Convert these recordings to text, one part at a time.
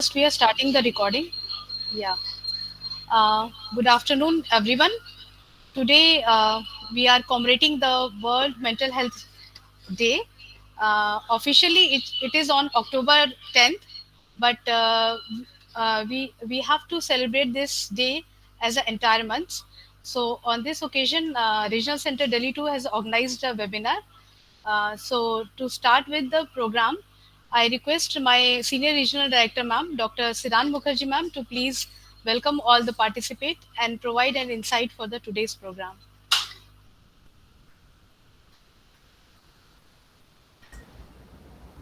First, we are starting the recording. Yeah. Good afternoon, everyone. Today, we are commemorating the World Mental Health Day. Officially, it is on October 10th, but we have to celebrate this day as an entire month. So, on this occasion, Regional Center Delhi 2 has organized a webinar. To start with the program, I request my Senior Regional Director, ma'am, Dr. Siran Mukherjee, ma'am, to please welcome all the participate and provide an insight for the today's program.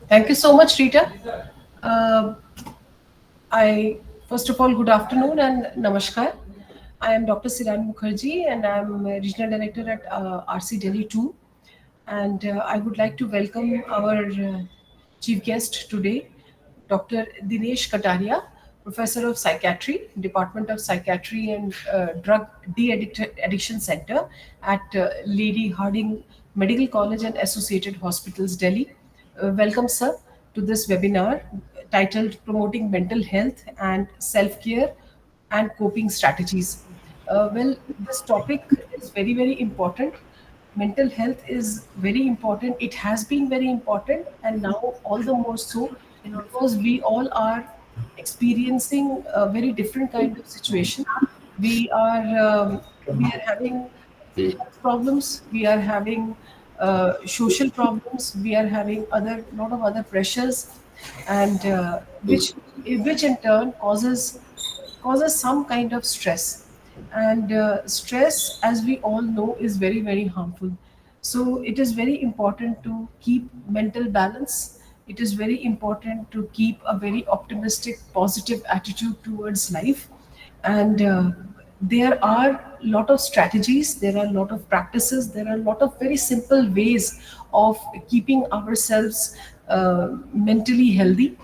Thank you so much, Rita. Uh, I first of all, good afternoon and namaskar. I am Dr. Siran Mukherjee, and I'm a regional director at RC Delhi 2. And I would like to welcome our chief guest today, Dr. Dinesh Kataria, Professor of Psychiatry, Department of Psychiatry and Drug De-Addiction Center at Lady Harding Medical College and Associated Hospitals, Delhi. Welcome, sir, to this webinar titled Promoting Mental Health and Self Care and Coping Strategies. This topic is very, very important. Mental health is very important. It has been very important, and now all the more so because we all are experiencing a very different kind of situation. We are we are having health problems. We are having social problems. We are having other lot of other pressures, and which in turn causes some kind of stress. And stress, as we all know, is very, very harmful. So it is very important to keep mental balance. It is very important to keep a very optimistic, positive attitude towards life. And there are a lot of strategies, there are a lot of practices, there are a lot of very simple ways of keeping ourselves mentally healthy.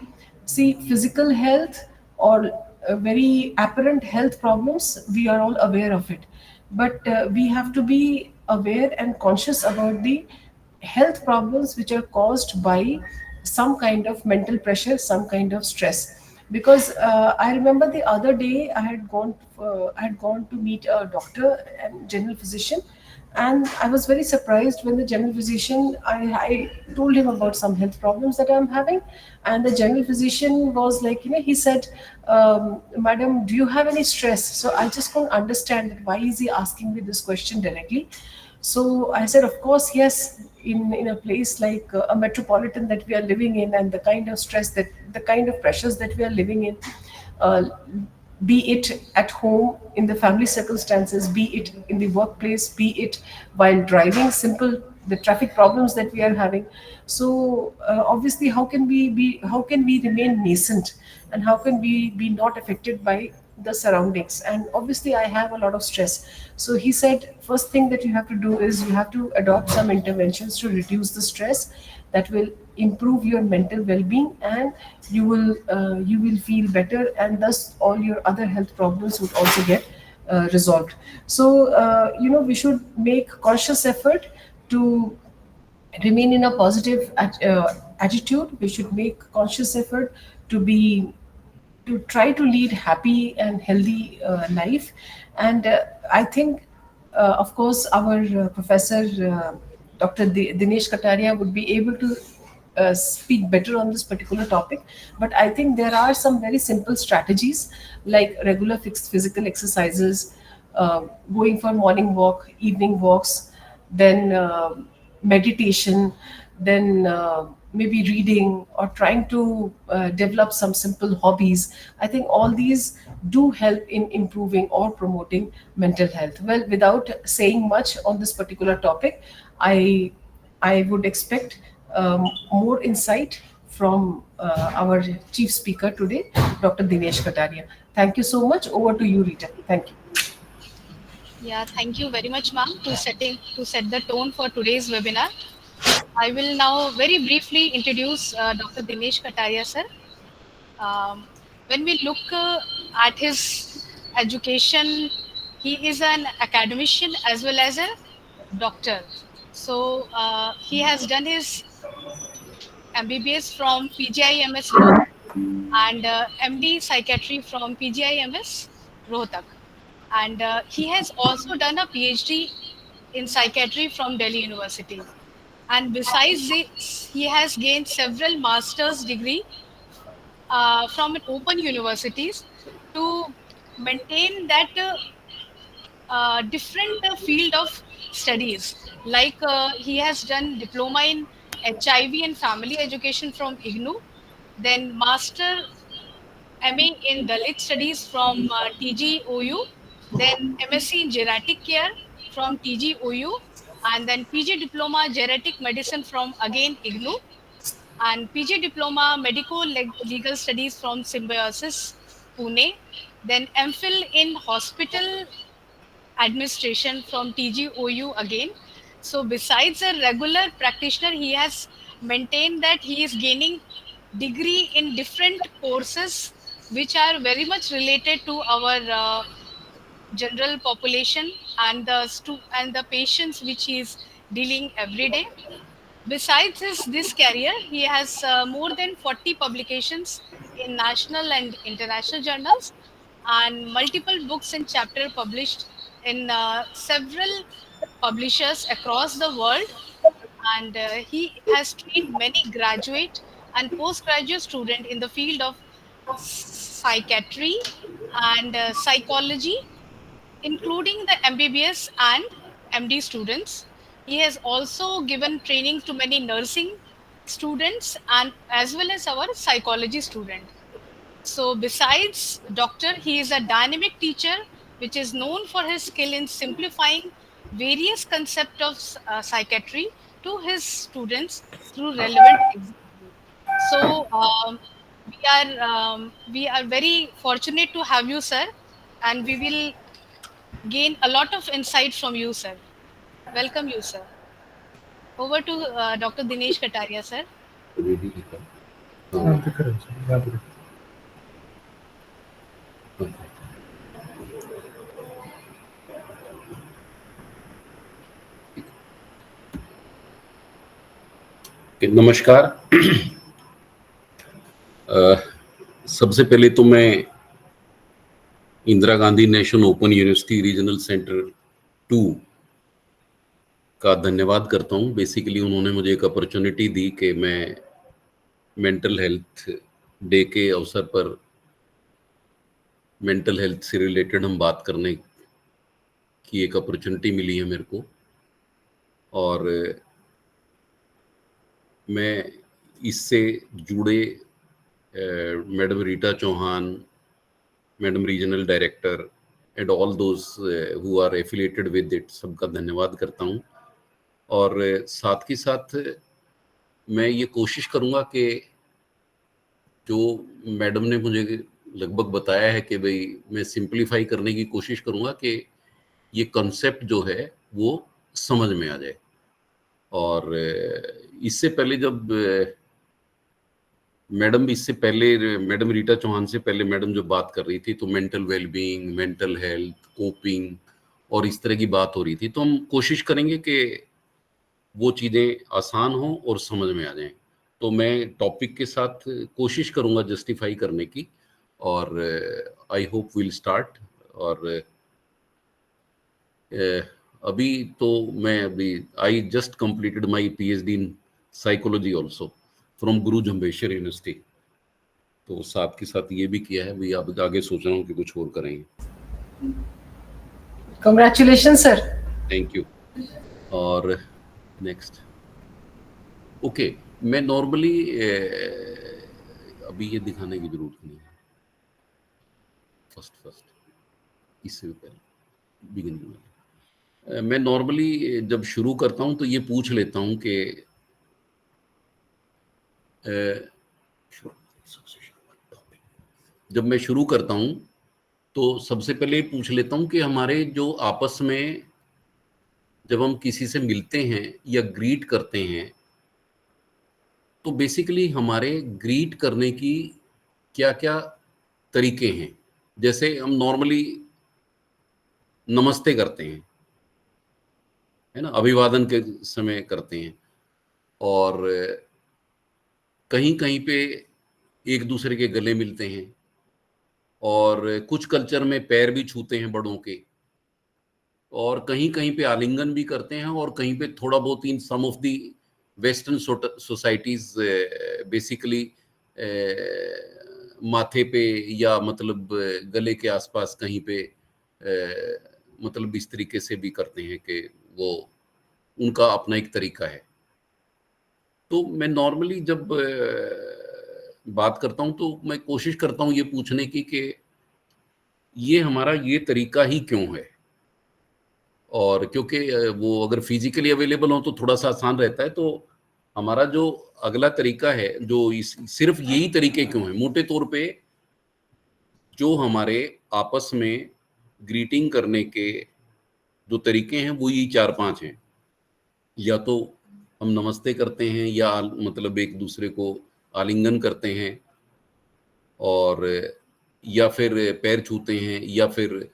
See, physical health or very apparent health problems, we are all aware of it. But we have to be aware and conscious about the health problems which are caused by some kind of mental pressure, some kind of stress. Because I remember the other day I had gone to meet a doctor and general physician, and I was very surprised when the general physician, I told him about some health problems that I'm having, and the general physician was like, he said, "Madam, do you have any stress?" So I just couldn't understand that why is he asking me this question directly. So I said, of course, yes. In a place like a metropolitan that we are living in, and the kind of stress that the kind of pressures that we are living in, uh, be it at home in the family circumstances, be it in the workplace, be it while driving, simple the traffic problems that we are having. So obviously, how can we remain nascent, and how can we be not affected by the surroundings? And obviously, I have a lot of stress. So he said, first thing that you have to do is you have to adopt some interventions to reduce the stress that will improve your mental well-being, and you will feel better, and thus all your other health problems would also get resolved. So we should make conscious effort to remain in a positive attitude. We should make conscious effort to be to try to lead happy and healthy life. And I think, of course, our professor, Dr. Dinesh Kataria, would be able to speak better on this particular topic. But I think there are some very simple strategies like regular fixed physical exercises, going for morning walk, evening walks, then meditation, then maybe reading, or trying to develop some simple hobbies. I think all these do help in improving or promoting mental health. Well, without saying much on this particular topic, I I would expect more insight from our chief speaker today, Dr. Dinesh Kataria. Thank you so much. Over to you, Rita. Thank you. Yeah, thank you very much, ma'am, to set the tone for today's webinar. I will now very briefly introduce Dr. Dinesh Kataria, sir. When we look at his education, he is an academician as well as a doctor. So he has done his MBBS from PGIMS Law. and MD Psychiatry from PGIMS, Rohtak. And he has also done a PhD in psychiatry from Delhi University. And besides this, he has gained several master's degree from open universities to maintain that different field of studies. Like he has done diploma in HIV and family education from IGNU, then master MA in Dalit Studies from TGOU, then MSc in Geriatric Care from TGOU, and then PG Diploma Geriatric Medicine from again IGNU, and PG Diploma Legal Studies from Symbiosis, Pune, then MPhil in Hospital Administration from TGOU again. So besides a regular practitioner, he has maintained that he is gaining degree in different courses which are very much related to our general population and the patients which he is dealing every day. Besides this career, he has more than 40 publications in national and international journals and multiple books and chapter published in several publishers across the world. And he has trained many graduate and postgraduate students in the field of psychiatry and psychology, including the MBBS and MD students. He has also given training to many nursing students and as well as our psychology student. So besides doctor, he is a dynamic teacher which is known for his skill in simplifying various concepts of psychiatry to his students through relevant examples. So we are very fortunate to have you, sir, and we will gain a lot of insight from you, sir. Welcome you, sir. Over to Dr. Dinesh Kataria, sir. Ready लिखा यहाँ पे करें sir, यहाँ पे करें। नमस्कार। सबसे पहले तो मैं Indira Gandhi national open university regional centre 2 का धन्यवाद करता हूं। बेसिकली उन्होंने मुझे एक अपॉर्चुनिटी दी कि मैं मेंटल हेल्थ डे के अवसर पर मेंटल हेल्थ से रिलेटेड हम बात करने की एक अपॉर्चुनिटी मिली है मेरे को। और मैं इससे जुड़े madam Rita Chauhan, madam regional director and all those who are affiliated with it, सबका धन्यवाद करता हूं। और साथ के साथ मैं ये कोशिश करूंगा कि जो मैडम ने मुझे लगभग बताया है कि भाई मैं सिंपलीफाई करने की कोशिश करूंगा कि ये कॉन्सेप्ट जो है वो समझ में आ जाए। और इससे पहले जब मैडम रीटा चौहान से पहले मैडम जो बात कर रही थी तो mental wellbeing, mental health, coping और इस तरह की बात हो रही थी, तो हम कोशिश करेंगे कि वो चीज़ें आसान हो और समझ में आ जाएं। तो मैं टॉपिक के साथ कोशिश करूंगा जस्टिफाई करने की, और आई होप विल स्टार्ट। और अभी तो मैं I just completed my PhD in psychology also from Guru Jambheshwar university, तो साथ के साथ ये भी किया है। अब आगे सोच रहा हूँ कि कुछ और करेंगे। Congratulations, sir. Thank you. और नेक्स्ट, ओके, मैं नॉर्मली अभी ये दिखाने की जरूरत नहीं है। फर्स्ट इससे पहले बिगिन में मैं नॉर्मली जब शुरू करता हूं तो ये पूछ लेता हूं कि जब मैं शुरू करता हूं तो सबसे पहले पूछ लेता हूं कि हमारे जो आपस में जब हम किसी से मिलते हैं या ग्रीट करते हैं तो बेसिकली हमारे ग्रीट करने की क्या क्या तरीके हैं। जैसे हम नॉर्मली नमस्ते करते हैं, है ना, अभिवादन के समय करते हैं। और कहीं कहीं पे एक दूसरे के गले मिलते हैं, और कुछ कल्चर में पैर भी छूते हैं बड़ों के, और कहीं कहीं पे आलिंगन भी करते हैं, और कहीं पे थोड़ा बहुत in some of the western societies basically माथे पे या मतलब गले के आसपास कहीं पे मतलब इस तरीके से भी करते हैं कि वो उनका अपना एक तरीका है। तो मैं नॉर्मली जब बात करता हूं तो मैं कोशिश करता हूं ये पूछने की कि ये हमारा ये तरीका ही क्यों है, और क्योंकि वो अगर फिजिकली अवेलेबल हो तो थोड़ा सा आसान रहता है। तो हमारा जो अगला तरीका है, जो सिर्फ यही तरीके क्यों है, मोटे तौर पे जो हमारे आपस में ग्रीटिंग करने के जो तरीके हैं वो यही 4-5 हैं। या तो हम नमस्ते करते हैं, या मतलब एक दूसरे को आलिंगन करते हैं, और या फिर पैर छूते हैं, या फिर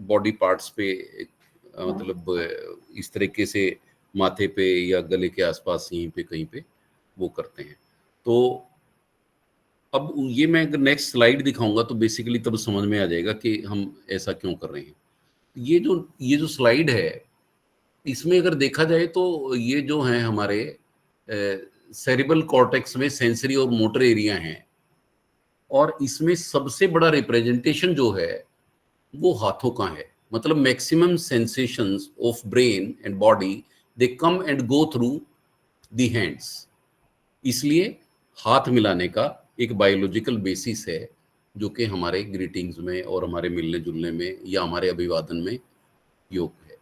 बॉडी पार्ट्स पे मतलब इस तरीके से माथे पे या गले के आसपास यहीं पे कहीं पे वो करते हैं। तो अब ये मैं अगर नेक्स्ट स्लाइड दिखाऊंगा तो बेसिकली तब समझ में आ जाएगा कि हम ऐसा क्यों कर रहे हैं। ये जो स्लाइड है, इसमें अगर देखा जाए तो ये जो है हमारे सेरिबल कॉर्टेक्स में सेंसरी और मोटर एरिया हैं, और इसमें सबसे बड़ा रिप्रेजेंटेशन जो है वो हाथों का है। मतलब maximum sensations of brain and body they come and go through the hands. इसलिए हाथ मिलाने का एक बायोलॉजिकल बेसिस है जो कि हमारे ग्रीटिंग्स में और हमारे मिलने जुलने में या हमारे अभिवादन में योग है।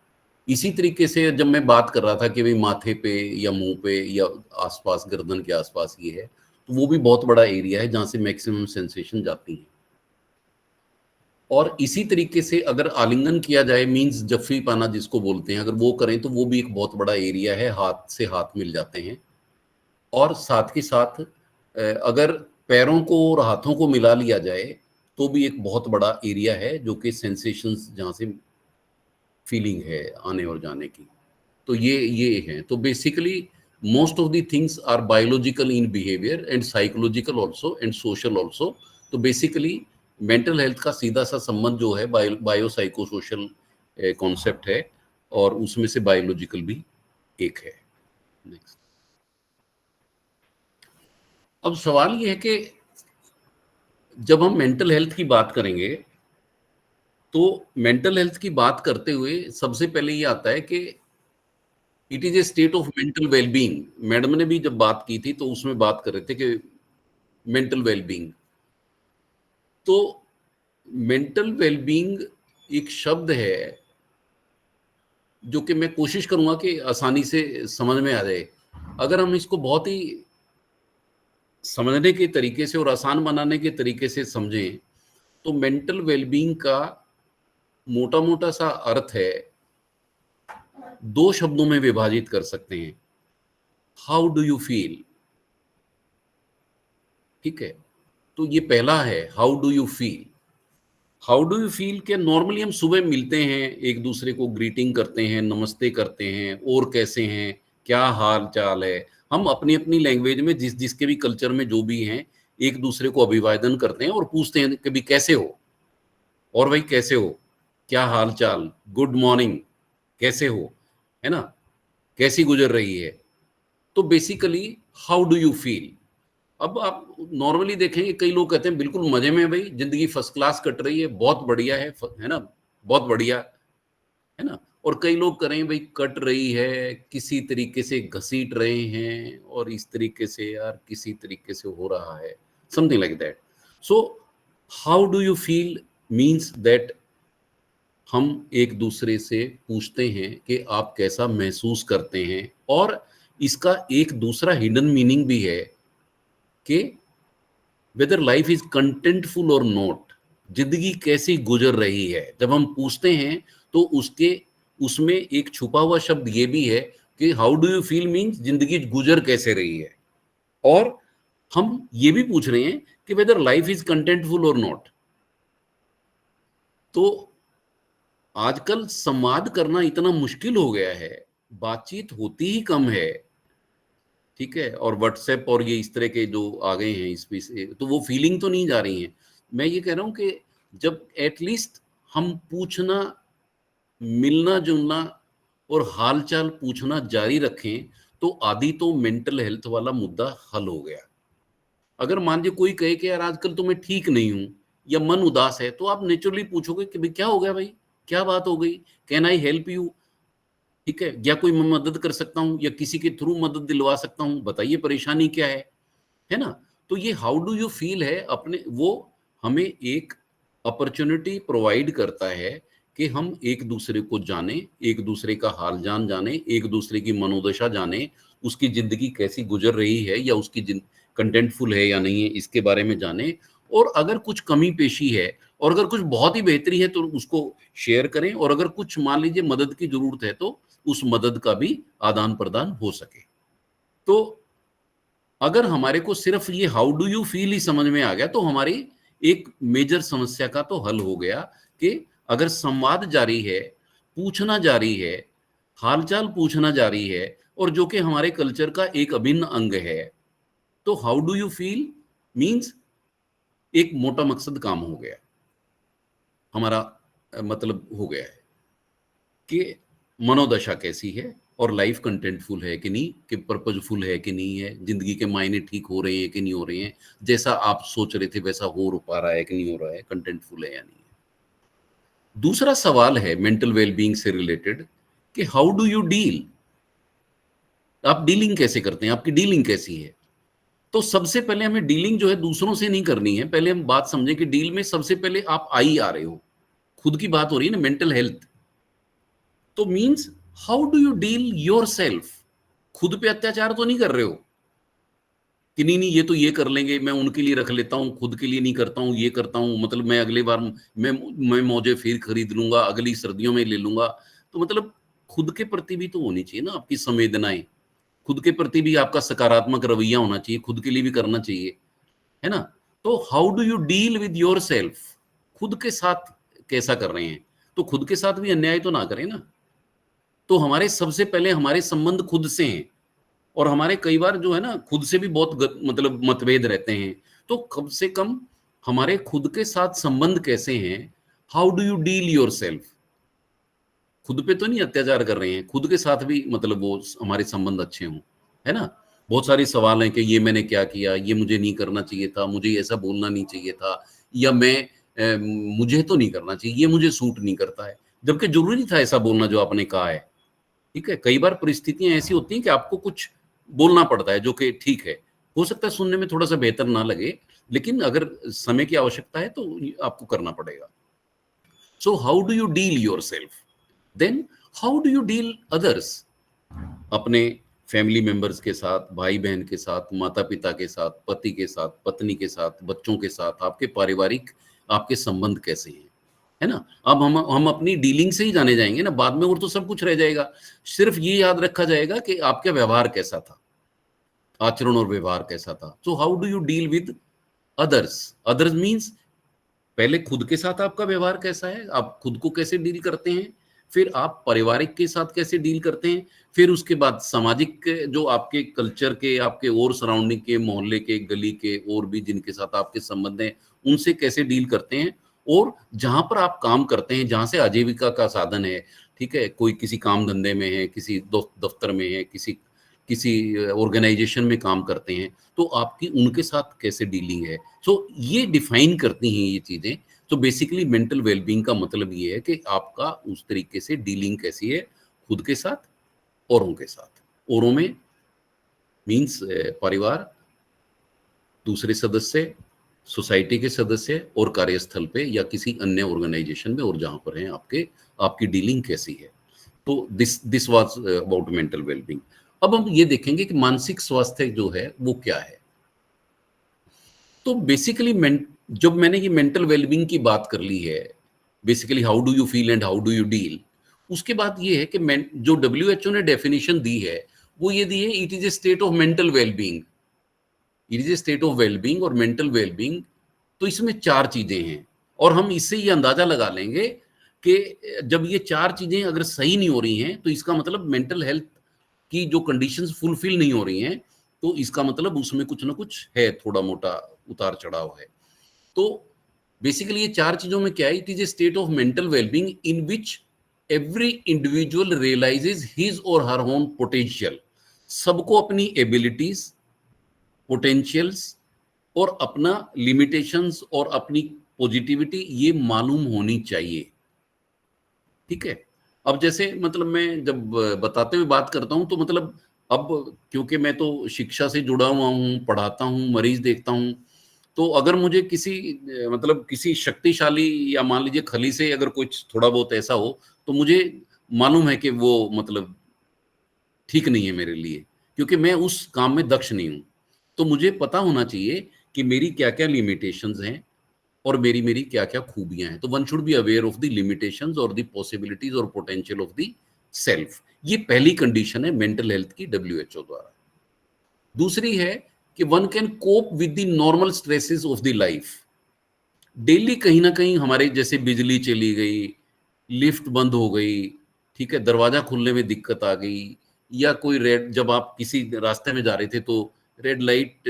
इसी तरीके से जब मैं बात कर रहा था कि भाई माथे पे या मुंह पे या आसपास गर्दन के आसपास ये है, तो वो भी बहुत बड़ा एरिया है जहां से मैक्सिमम सेंसेशन जाती है। और इसी तरीके से अगर आलिंगन किया जाए, मींस जफ्फी पाना जिसको बोलते हैं, अगर वो करें तो वो भी एक बहुत बड़ा एरिया है, हाथ से हाथ मिल जाते हैं। और साथ के साथ अगर पैरों को और हाथों को मिला लिया जाए तो भी एक बहुत बड़ा एरिया है जो कि सेंसेशंस जहाँ से फीलिंग है आने और जाने की। तो ये है। तो basically most of the things are biological in behaviour and psychological also and social also. तो बेसिकली मेंटल हेल्थ का सीधा सा संबंध जो है बायो साइको सोशल कॉन्सेप्ट है, और उसमें से बायोलॉजिकल भी एक है। नेक्स्ट। अब सवाल ये है कि जब हम मेंटल हेल्थ की बात करेंगे तो मेंटल हेल्थ की बात करते हुए सबसे पहले ये आता है कि it is a state of mental wellbeing. Madam ने भी जब बात की थी तो उसमें बात कर रहे थे कि मेंटल वेलबींग। तो मेंटल वेलबींग एक शब्द है जो कि मैं कोशिश करूंगा कि आसानी से समझ में आ जाए। अगर हम इसको बहुत ही समझने के तरीके से और आसान बनाने के तरीके से समझें तो मेंटल वेलबींग का मोटा मोटा सा अर्थ है, 2 शब्दों में विभाजित कर सकते हैं, हाउ डू यू फील। ठीक है, तो ये पहला है, how do you feel. How do you feel के नॉर्मली हम सुबह मिलते हैं, एक दूसरे को ग्रीटिंग करते हैं, नमस्ते करते हैं, और कैसे हैं, क्या हाल चाल है। हम अपनी अपनी लैंग्वेज में जिसके भी कल्चर में जो भी हैं एक दूसरे को अभिवादन करते हैं और पूछते हैं कि भाई कैसे हो, और भाई कैसे हो, क्या हाल चाल, गुड मॉर्निंग, कैसे हो, है ना, कैसी गुजर रही है। तो basically how do you feel. अब आप नॉर्मली देखेंगे कई लोग कहते हैं बिल्कुल मजे में भाई, जिंदगी फर्स्ट क्लास कट रही है, बहुत बढ़िया है ना, बहुत बढ़िया, है ना। और कई लोग करें भाई कट रही है, किसी तरीके से घसीट रहे हैं, और इस तरीके से यार किसी तरीके से हो रहा है, something like that. So how do you feel means that हम एक दूसरे से पूछते हैं कि आप कैसा महसूस करते हैं। और इसका एक दूसरा हिडन मीनिंग भी है कि वेदर लाइफ इज कंटेंटफुल और नॉट, जिंदगी कैसी गुजर रही है। जब हम पूछते हैं तो उसमें एक छुपा हुआ शब्द ये भी है कि how do you feel means जिंदगी गुजर कैसे रही है। और हम ये भी पूछ रहे हैं कि वेदर लाइफ इज कंटेंटफुल और नॉट। तो आजकल संवाद करना इतना मुश्किल हो गया है, बातचीत होती ही कम है, ठीक है, और व्हाट्सएप और ये इस तरह के जो आ गए हैं इस पे से, तो वो फीलिंग तो नहीं जा रही है। मैं ये कह रहा हूँ कि जब एटलीस्ट हम पूछना, मिलना जुलना और हालचाल पूछना जारी रखें, तो आदि तो मेंटल हेल्थ वाला मुद्दा हल हो गया। अगर मान लीजिए कोई कहे कि यार आजकल तो मैं ठीक नहीं हूं या मन उदास है, तो आप नेचुरली पूछोगे कि भाई क्या हो गया, भाई क्या बात हो गई, कैन आई हेल्प यू, ठीक है, या कोई मैं मदद कर सकता हूँ या किसी के थ्रू मदद दिलवा सकता हूँ, बताइए परेशानी क्या है ना। तो ये हाउ डू यू फील है अपने, वो हमें एक अपॉर्चुनिटी प्रोवाइड करता है कि हम एक दूसरे को जाने, एक दूसरे का हाल जाने, एक दूसरे की मनोदशा जाने, उसकी जिंदगी कैसी गुजर रही है या उसकी कंटेंटफुल है या नहीं है, इसके बारे में जाने। और अगर कुछ कमी पेशी है और अगर कुछ बहुत ही बेहतरी है तो उसको शेयर करें, और अगर कुछ मान लीजिए मदद की जरूरत है तो उस मदद का भी आदान प्रदान हो सके। तो अगर हमारे को सिर्फ ये हाउ डू यू फील ही समझ में आ गया, तो हमारी एक मेजर समस्या का तो हल हो गया कि अगर संवाद जारी है, पूछना जारी है, हालचाल पूछना जारी है, और जो कि हमारे कल्चर का एक अभिन्न अंग है, तो how do you feel means एक मोटा मकसद काम हो गया हमारा, मतलब हो गया है कि मनोदशा कैसी है और लाइफ कंटेंटफुल है कि नहीं, कि पर्पजफुल है कि नहीं है, जिंदगी के मायने ठीक हो रहे हैं कि नहीं हो रहे हैं, जैसा आप सोच रहे थे वैसा हो पा रहा है कि नहीं हो रहा है, कंटेंटफुल है या नहीं है। दूसरा सवाल है मेंटल वेलबींग से रिलेटेड कि हाउ डू यू डील, आप डीलिंग कैसे करते हैं, आपकी डीलिंग कैसी है। तो सबसे पहले हमें डीलिंग जो है दूसरों से नहीं करनी है, पहले हम बात समझें कि डील में सबसे पहले आप आ रहे हो, खुद की बात हो रही है ना, मेंटल हेल्थ। तो means how do you deal your self, खुद पे अत्याचार तो नहीं कर रहे हो कि नहीं ये तो ये कर लेंगे, मैं उनके लिए रख लेता हूं, खुद के लिए नहीं करता हूं, ये करता हूं, मतलब मैं अगली बार मैं मौजे फिर खरीद लूंगा, अगली सर्दियों में ले लूंगा। तो मतलब खुद के प्रति भी तो होनी चाहिए ना आपकी संवेदनाएं, खुद के प्रति भी आपका सकारात्मक रवैया होना चाहिए, खुद के लिए भी करना चाहिए, है ना। तो how do you deal with your self, खुद के साथ कैसा कर रहे हैं, तो खुद के साथ भी अन्याय तो ना करें ना। तो हमारे सबसे पहले हमारे संबंध खुद से हैं, और हमारे कई बार जो है ना खुद से भी बहुत मतलब मतभेद रहते हैं। तो कम से कम हमारे खुद के साथ संबंध कैसे हैं, how do you deal your self, खुद पे तो नहीं अत्याचार कर रहे हैं, खुद के साथ भी मतलब वो हमारे संबंध अच्छे हों, है ना। बहुत सारे सवाल हैं कि ये मैंने क्या किया, ये मुझे नहीं करना चाहिए था, मुझे ऐसा बोलना नहीं चाहिए था, या मुझे तो नहीं करना चाहिए, ये मुझे सूट नहीं करता है, जबकि जरूरी था ऐसा बोलना जो आपने कहा है। ठीक है, कई बार परिस्थितियां ऐसी होती हैं कि आपको कुछ बोलना पड़ता है जो कि ठीक है, हो सकता है सुनने में थोड़ा सा बेहतर ना लगे, लेकिन अगर समय की आवश्यकता है तो आपको करना पड़ेगा। So how do you deal yourself, then how do you deal others, अपने फैमिली मेंबर्स के साथ, भाई बहन के साथ, माता पिता के साथ, पति के साथ, पत्नी के साथ, बच्चों के साथ, आपके पारिवारिक आपके संबंध कैसे हैं, है ना। अब हम अपनी डीलिंग से ही जाने जाएंगे ना, बाद में और तो सब कुछ रह जाएगा। सिर्फ ये याद रखा जाएगा कि आपका व्यवहार कैसा था, आचरण और व्यवहार कैसा था। सो how do you deal with others, others means पहले खुद के साथ आपका व्यवहार कैसा है, आप खुद को कैसे डील करते हैं, फिर आप पारिवारिक के साथ कैसे डील करते हैं, फिर उसके बाद सामाजिक जो आपके कल्चर के, आपके और सराउंडिंग के, मोहल्ले के, गली के और भी जिनके साथ आपके संबंध हैं, उनसे कैसे डील करते हैं। और जहां पर आप काम करते हैं, जहां से आजीविका का साधन है, ठीक है, कोई किसी काम धंधे में है, किसी दफ्तर में है, किसी किसी ऑर्गेनाइजेशन में काम करते हैं, तो आपकी उनके साथ कैसे डीलिंग है। सो ये डिफाइन करती हैं ये चीजें। तो बेसिकली मेंटल वेलबींग का मतलब ये है कि आपका उस तरीके से डीलिंग कैसी है, खुद के साथ, औरों के साथ, औरों में मीन्स परिवार, दूसरे सदस्य, सोसाइटी के सदस्य, और कार्यस्थल पे या किसी अन्य ऑर्गेनाइजेशन में और जहां पर हैं आपकी डीलिंग कैसी है। तो this was about mental wellbeing. अब हम ये देखेंगे कि मानसिक स्वास्थ्य जो है वो क्या है। तो बेसिकली जब मैंने ये मेंटल वेलबींग की बात कर ली है, basically how do you feel and how do you deal, उसके बाद ये है कि जो WHO ने डेफिनेशन दी है वो ये दी है, it is a state of mental wellbeing, it is a state of wellbeing और मेंटल वेलबींग। तो इसमें 4 चीजें हैं, और हम इससे ये अंदाजा लगा लेंगे कि जब ये 4 चीजें अगर सही नहीं हो रही हैं तो इसका मतलब मेंटल हेल्थ की जो कंडीशंस फुलफिल नहीं हो रही हैं, तो इसका मतलब उसमें कुछ ना कुछ है, थोड़ा मोटा उतार चढ़ाव है। तो बेसिकली ये चार चीजों में क्या है, it is a state of mental wellbeing in which every individual realises his or her own potential. सबको अपनी एबिलिटीज, पोटेंशियल्स और अपना लिमिटेशंस और अपनी पॉजिटिविटी ये मालूम होनी चाहिए। ठीक है। अब जैसे मतलब मैं जब बताते हुए बात करता हूं तो मतलब अब क्योंकि मैं तो शिक्षा से जुड़ा हुआ हूं, पढ़ाता हूं, मरीज देखता हूं, तो अगर मुझे किसी मतलब किसी शक्तिशाली या मान लीजिए खली से अगर कुछ थोड़ा बहुत ऐसा हो तो मुझे मालूम है कि वो मतलब ठीक नहीं है मेरे लिए, क्योंकि मैं उस काम में दक्ष नहीं हूं। तो मुझे पता होना चाहिए कि मेरी क्या क्या लिमिटेशंस हैं और मेरी मेरी क्या क्या खूबियां हैं। तो one should be aware of the limitations और द पॉसिबिलिटीज और पोटेंशियल ऑफ द सेल्फ। ये पहली कंडीशन है मेंटल हेल्थ की WHO द्वारा। दूसरी है कि one can cope with the normal stresses of the life. Daily कहीं ना कहीं हमारे जैसे बिजली चली गई, लिफ्ट बंद हो गई, ठीक है, दरवाजा खुलने में दिक्कत आ गई, या कोई रेड, जब आप किसी रास्ते में जा रहे थे तो रेड लाइट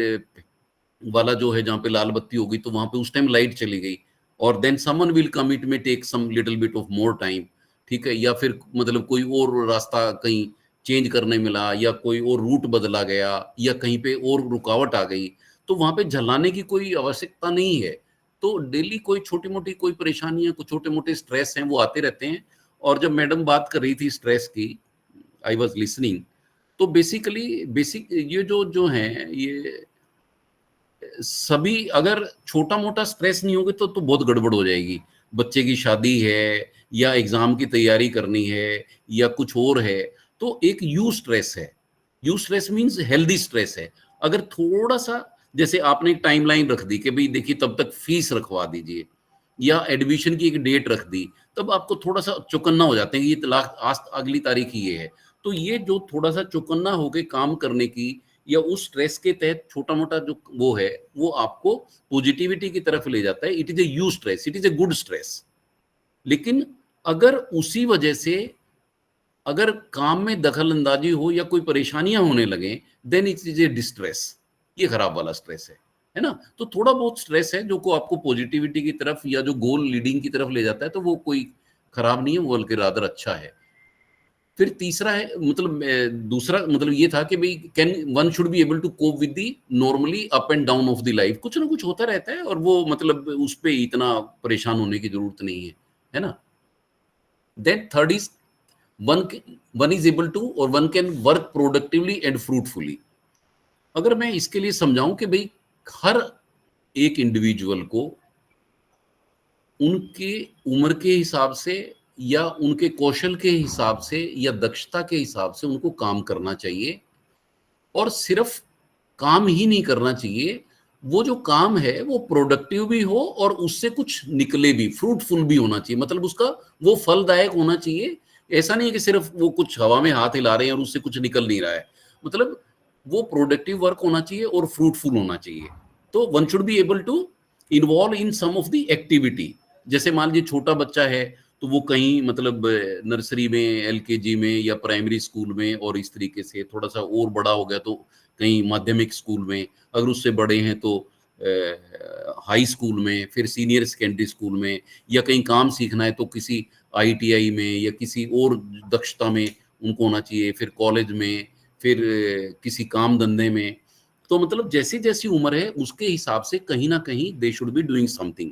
वाला जो है जहाँ पे लाल बत्ती हो गई तो वहां पे उस टाइम लाइट चली गई, और then someone will come, it may take some little bit of more time, ठीक है, या फिर मतलब कोई और रास्ता कहीं चेंज करने मिला, या कोई और रूट बदला गया, या कहीं पे और रुकावट आ गई, तो वहां पे झल्लाने की कोई आवश्यकता नहीं है। तो डेली कोई छोटी मोटी कोई परेशानियां, कुछ छोटे मोटे स्ट्रेस हैं वो आते रहते हैं। और जब मैडम बात कर रही थी स्ट्रेस की, आई वॉज लिसनिंग, तो बेसिकली बेसिक ये जो जो है ये सभी, अगर छोटा मोटा स्ट्रेस नहीं होगा तो बहुत गड़बड़ हो जाएगी। बच्चे की शादी है, या एग्जाम की तैयारी करनी है, या कुछ और है, तो एक यू स्ट्रेस है। You stress means healthy stress है। अगर थोड़ा सा, जैसे आपने एक टाइमलाइन रख दी कि भाई देखिए तब तक फीस रखवा दीजिए, या एडमिशन की एक डेट रख दी, तब आपको थोड़ा सा चौकन्ना हो जाते हैं कि ये आज अगली तारीख ही ये है। तो ये जो थोड़ा सा चौकन्ना होके काम करने की, या उस स्ट्रेस के तहत छोटा मोटा जो वो है, वो आपको पॉजिटिविटी की तरफ ले जाता है। It is A you stress, it is a good stress. लेकिन अगर उसी वजह से अगर काम में दखल अंदाजी हो या कोई परेशानियां होने लगे, then it is a distress, ये खराब वाला स्ट्रेस है ना। तो थोड़ा बहुत स्ट्रेस है जो को आपको पॉजिटिविटी की तरफ या जो गोल लीडिंग की तरफ ले जाता है, तो वो कोई खराब नहीं है, वो बल्कि रादर अच्छा है। फिर तीसरा है, मतलब दूसरा मतलब ये था कि भाई can one should be able to cope with the normally up and down of the life. कुछ ना कुछ होता रहता है और वो मतलब उस पे इतना परेशान होने की जरूरत नहीं है ना। Then third is one is able to और one can work productively and fruitfully. अगर मैं इसके लिए समझाऊं कि भाई हर एक इंडिविजुअल को उनके उम्र के हिसाब से या उनके कौशल के हिसाब से या दक्षता के हिसाब से उनको काम करना चाहिए, और सिर्फ काम ही नहीं करना चाहिए, वो जो काम है वो प्रोडक्टिव भी हो और उससे कुछ निकले भी, फ्रूटफुल भी होना चाहिए, मतलब उसका वो फलदायक होना चाहिए। ऐसा नहीं है कि सिर्फ वो कुछ हवा में हाथ हिला रहे हैं और उससे कुछ निकल नहीं रहा है, मतलब वो प्रोडक्टिव वर्क होना चाहिए और फ्रूटफुल होना चाहिए। तो one should be able to involve in some of the activity. जैसे मान लीजिए छोटा बच्चा है तो वो कहीं मतलब नर्सरी में, LKG में या प्राइमरी स्कूल में, और इस तरीके से थोड़ा सा और बड़ा हो गया तो कहीं माध्यमिक स्कूल में, अगर उससे बड़े हैं तो हाई स्कूल में, फिर सीनियर सेकेंडरी स्कूल में, या कहीं काम सीखना है तो किसी ITI में या किसी और दक्षता में उनको होना चाहिए, फिर कॉलेज में, फिर किसी काम धंधे में। तो मतलब जैसी जैसी उम्र है उसके हिसाब से कहीं ना कहीं they should be doing something.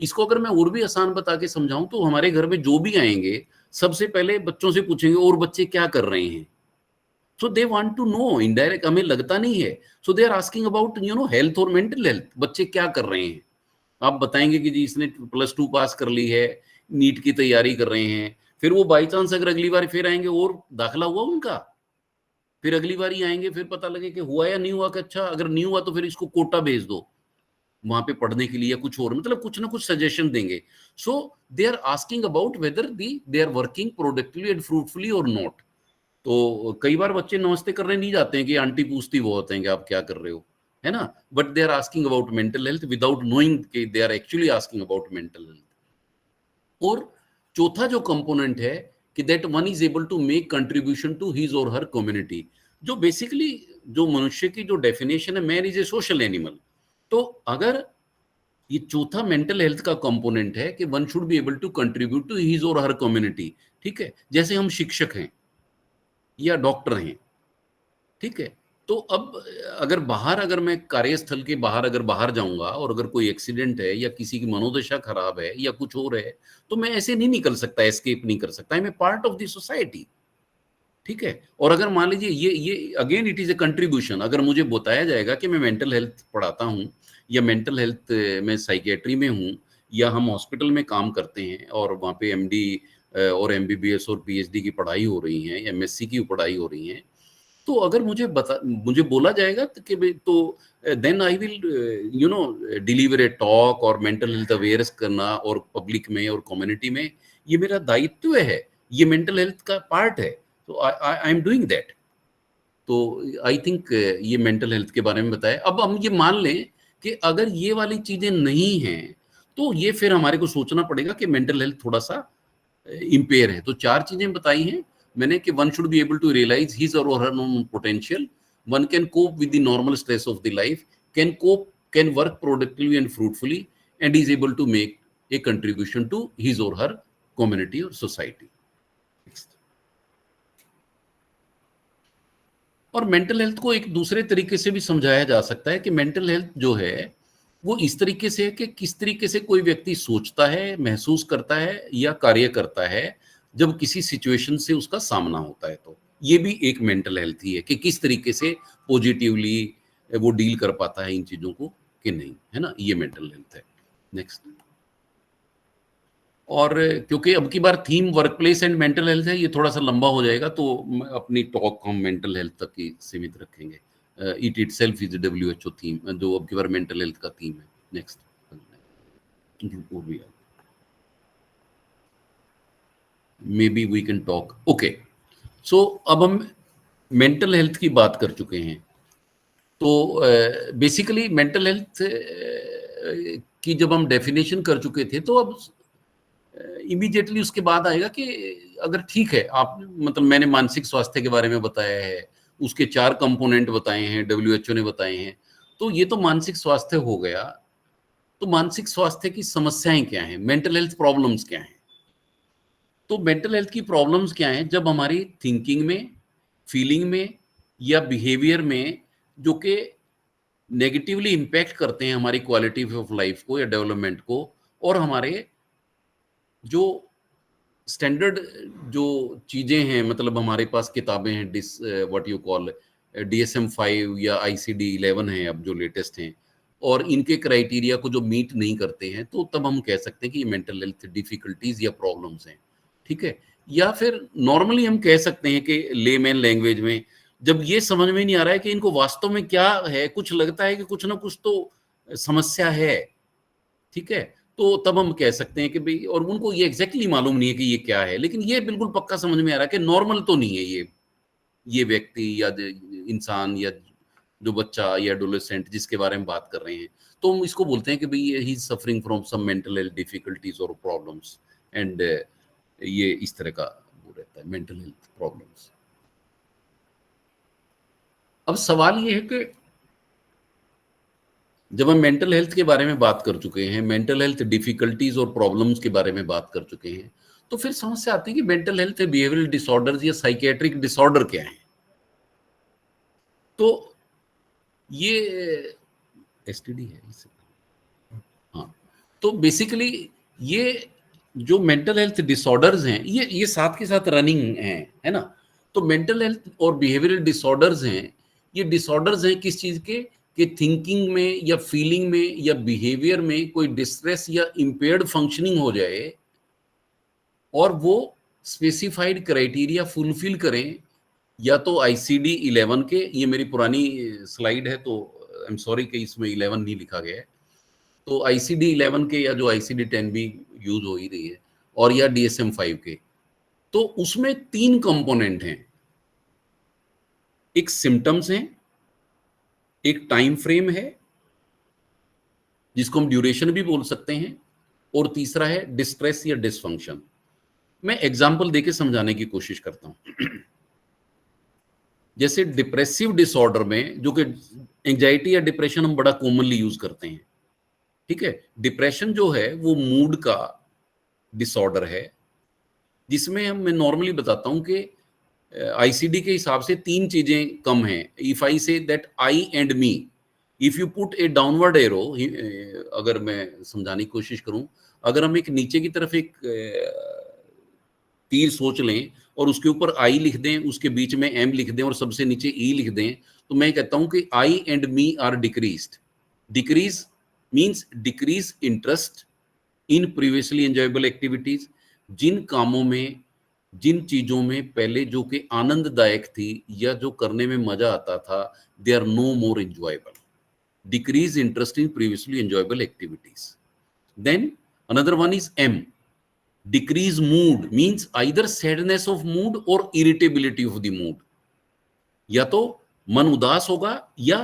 इसको अगर मैं और भी आसान बता के समझाऊं तो हमारे घर में जो भी आएंगे सबसे पहले बच्चों से पूछेंगे और बच्चे क्या कर रहे हैं। So they want to know, indirect, हमें लगता नहीं है, so they are asking about health और मेंटल हेल्थ। बच्चे क्या कर रहे हैं, आप बताएंगे कि जी इसने +2 पास कर ली है, नीट की तैयारी कर रहे हैं। फिर वो बाई चांस अगर अगली बार फिर आएंगे और दाखिला हुआ उनका, फिर अगली बार ही आएंगे, फिर पता लगे कि हुआ या नहीं हुआ, कि अच्छा अगर नहीं हुआ तो फिर इसको कोटा भेज दो वहां पे पढ़ने के लिए या कुछ और, मतलब कुछ ना कुछ सजेशन देंगे। So they are asking about whether they are working productively and fruitfully और नॉट। तो कई बार बच्चे नमस्ते करने नहीं जाते हैं कि आंटी पूछती वो होते हैं कि आप क्या कर रहे हो, है ना, but they are asking about mental health without knowing कि they are actually asking about mental health. और चौथा जो कंपोनेंट है कि that one is able to make contribution to his or her community, जो बेसिकली जो मनुष्य की जो डेफिनेशन है, man is a social animal. तो अगर ये चौथा मेंटल हेल्थ का कंपोनेंट है कि one should be able to contribute to his or her community, ठीक है, जैसे हम शिक्षक हैं या डॉक्टर हैं, ठीक है। तो अब अगर मैं कार्यस्थल के बाहर बाहर जाऊंगा और अगर कोई एक्सीडेंट है या किसी की मनोदशा खराब है या कुछ और है, तो मैं ऐसे नहीं निकल सकता, एस्केप नहीं कर सकता, I am a part of the society, ठीक है। और अगर मान लीजिए ये again it is a contribution, अगर मुझे बताया जाएगा कि मैं मेंटल हेल्थ पढ़ाता हूँ या मेंटल हेल्थ में साइकेट्री में हूँ, या हम हॉस्पिटल में काम करते हैं और वहाँ पे एमडी और एमबीबीएस और पीएचडी की पढ़ाई हो रही है, एमएससी की पढ़ाई हो रही है, तो अगर मुझे बोला जाएगा कि तो then I will deliver a talk और मेंटल हेल्थ अवेयरनेस करना और पब्लिक में और कम्युनिटी में, ये मेरा दायित्व है, ये मेंटल हेल्थ का पार्ट है, तो आई एम डूइंग दैट। तो आई थिंक ये मेंटल हेल्थ के बारे में बताया। अब हम ये मान लें कि अगर ये वाली चीजें नहीं हैं, तो ये फिर हमारे को सोचना पड़ेगा कि मेंटल हेल्थ थोड़ा सा इम्पेयर है। तो 4 चीजें बताई हैं मैंने कि one should be able to realise his or her own potential, one can cope with the normal stress of the life, can work productively and fruitfully, and is able to make a contribution to his or her community और society. और mental health को एक दूसरे तरीके से भी समझाया जा सकता है कि मेंटल हेल्थ जो है वो इस तरीके से है कि किस तरीके से कोई व्यक्ति सोचता है, महसूस करता है या कार्य करता है जब किसी सिचुएशन से उसका सामना होता है। तो ये भी एक मेंटल हेल्थ ही है कि किस तरीके से पॉजिटिवली वो डील कर पाता है इन चीजों को कि नहीं, है ना, ये मेंटल हेल्थ है। नेक्स्ट। और क्योंकि अब की बार theme workplace and mental health है, ये थोड़ा सा लंबा हो जाएगा, तो अपनी टॉक हम मेंटल हेल्थ तक ही सीमित रखेंगे। It itself is WHO theme, जो अब की बार मेंटल हेल्थ का थीम है। Next. Maybe we can talk, okay. So अब हम मेंटल हेल्थ की बात कर चुके हैं, तो बेसिकली मेंटल हेल्थ की जब हम डेफिनेशन कर चुके थे, तो अब इमीडिएटली उसके बाद आएगा कि अगर ठीक है, आप मतलब मैंने मानसिक स्वास्थ्य के बारे में बताया है, उसके 4 कंपोनेंट बताए हैं, WHO ने बताए हैं, तो ये तो मानसिक स्वास्थ्य हो गया। तो मानसिक स्वास्थ्य की समस्याएं क्या हैं, मेंटल हेल्थ प्रॉब्लम्स क्या हैं? तो मेंटल हेल्थ की प्रॉब्लम्स क्या हैं? जब हमारी थिंकिंग में, फीलिंग में या बिहेवियर में जो कि नेगेटिवली इम्पैक्ट करते हैं हमारी क्वालिटी ऑफ लाइफ को या डेवलपमेंट को, और हमारे जो स्टैंडर्ड जो चीजें हैं, मतलब हमारे पास किताबें हैं, व्हाट यू कॉल DSM-5 या ICD-11 है अब जो लेटेस्ट हैं, और इनके क्राइटेरिया को जो मीट नहीं करते हैं, तो तब हम कह सकते हैं कि ये मेंटल हेल्थ डिफिकल्टीज या प्रॉब्लम्स हैं, ठीक है। या फिर नॉर्मली हम कह सकते हैं कि लेमैन लैंग्वेज में, जब ये समझ में नहीं आ रहा है कि इनको वास्तव में क्या है, कुछ लगता है कि कुछ ना कुछ तो समस्या है, ठीक है, तो तब हम कह सकते हैं कि भाई, और उनको ये एग्जैक्टली मालूम नहीं है कि ये क्या है, लेकिन ये बिल्कुल पक्का समझ में आ रहा है कि नॉर्मल तो नहीं है ये व्यक्ति या इंसान या जो बच्चा या एडोलेसेंट जिसके बारे में बात कर रहे हैं, तो हम इसको बोलते हैं कि भाई he is suffering from some mental health difficulties or problems, and ये इस तरह का वो रहता है मेंटल हेल्थ प्रॉब्लम्स। अब सवाल ये है कि जब हम मेंटल हेल्थ के बारे में बात कर चुके हैं, mental health difficulties or problems के बारे में बात कर चुके हैं, तो फिर समस्या आती है कि मेंटल हेल्थ बिहेवियरल डिसऑर्डर्स या साइकेट्रिक डिसऑर्डर क्या है। तो ये STD है इसे, हाँ। तो बेसिकली ये जो मेंटल हेल्थ डिसऑर्डर्स हैं, ये साथ के साथ रनिंग हैं, है ना। तो मेंटल हेल्थ और बिहेवियरल डिसऑर्डर्स हैं, ये डिसऑर्डर्स हैं किस चीज के, कि थिंकिंग में या फीलिंग में या बिहेवियर में कोई डिस्ट्रेस या इम्पेयर्ड फंक्शनिंग हो जाए, और वो स्पेसिफाइड क्राइटेरिया फुलफिल करें, या तो ICD-11 के, ये मेरी पुरानी स्लाइड है तो आई एम सॉरी कि इसमें 11 नहीं लिखा गया है, तो ICD-11 के या जो ICD-10 भी यूज हो ही रही है, और या DSM-5 के, तो उसमें 3 कंपोनेंट हैं, एक सिम्टम्स हैं, एक टाइम फ्रेम है जिसको हम ड्यूरेशन भी बोल सकते हैं, और तीसरा है डिस्ट्रेस या डिसफंक्शन। मैं एग्जांपल देके समझाने की कोशिश करता हूं। जैसे डिप्रेसिव डिसऑर्डर में, जो कि एंजाइटी या डिप्रेशन हम बड़ा कॉमनली यूज करते हैं, ठीक है। डिप्रेशन जो है वो मूड का डिसऑर्डर है, जिसमें मैं नॉर्मली बताता हूं कि आईसीडी के हिसाब से 3 चीजें कम हैं। If I say that I and me, if you put A downward arrow, अगर मैं समझाने की कोशिश करूं, अगर हम एक नीचे की तरफ एक तीर सोच लें और उसके ऊपर आई लिख दें, उसके बीच में एम लिख दें और सबसे नीचे ई लिख दें, तो मैं कहता हूं कि I and me are decreased. Decrease means decrease interest in previously enjoyable activities. जिन कामों में, जिन चीजों में पहले जो कि आनंददायक थी या जो करने में मजा आता था, they are no more enjoyable. Decrease interest in previously enjoyable activities. Then another one is um, decrease mood means either sadness of mood or irritability of the mood। या तो मन उदास होगा या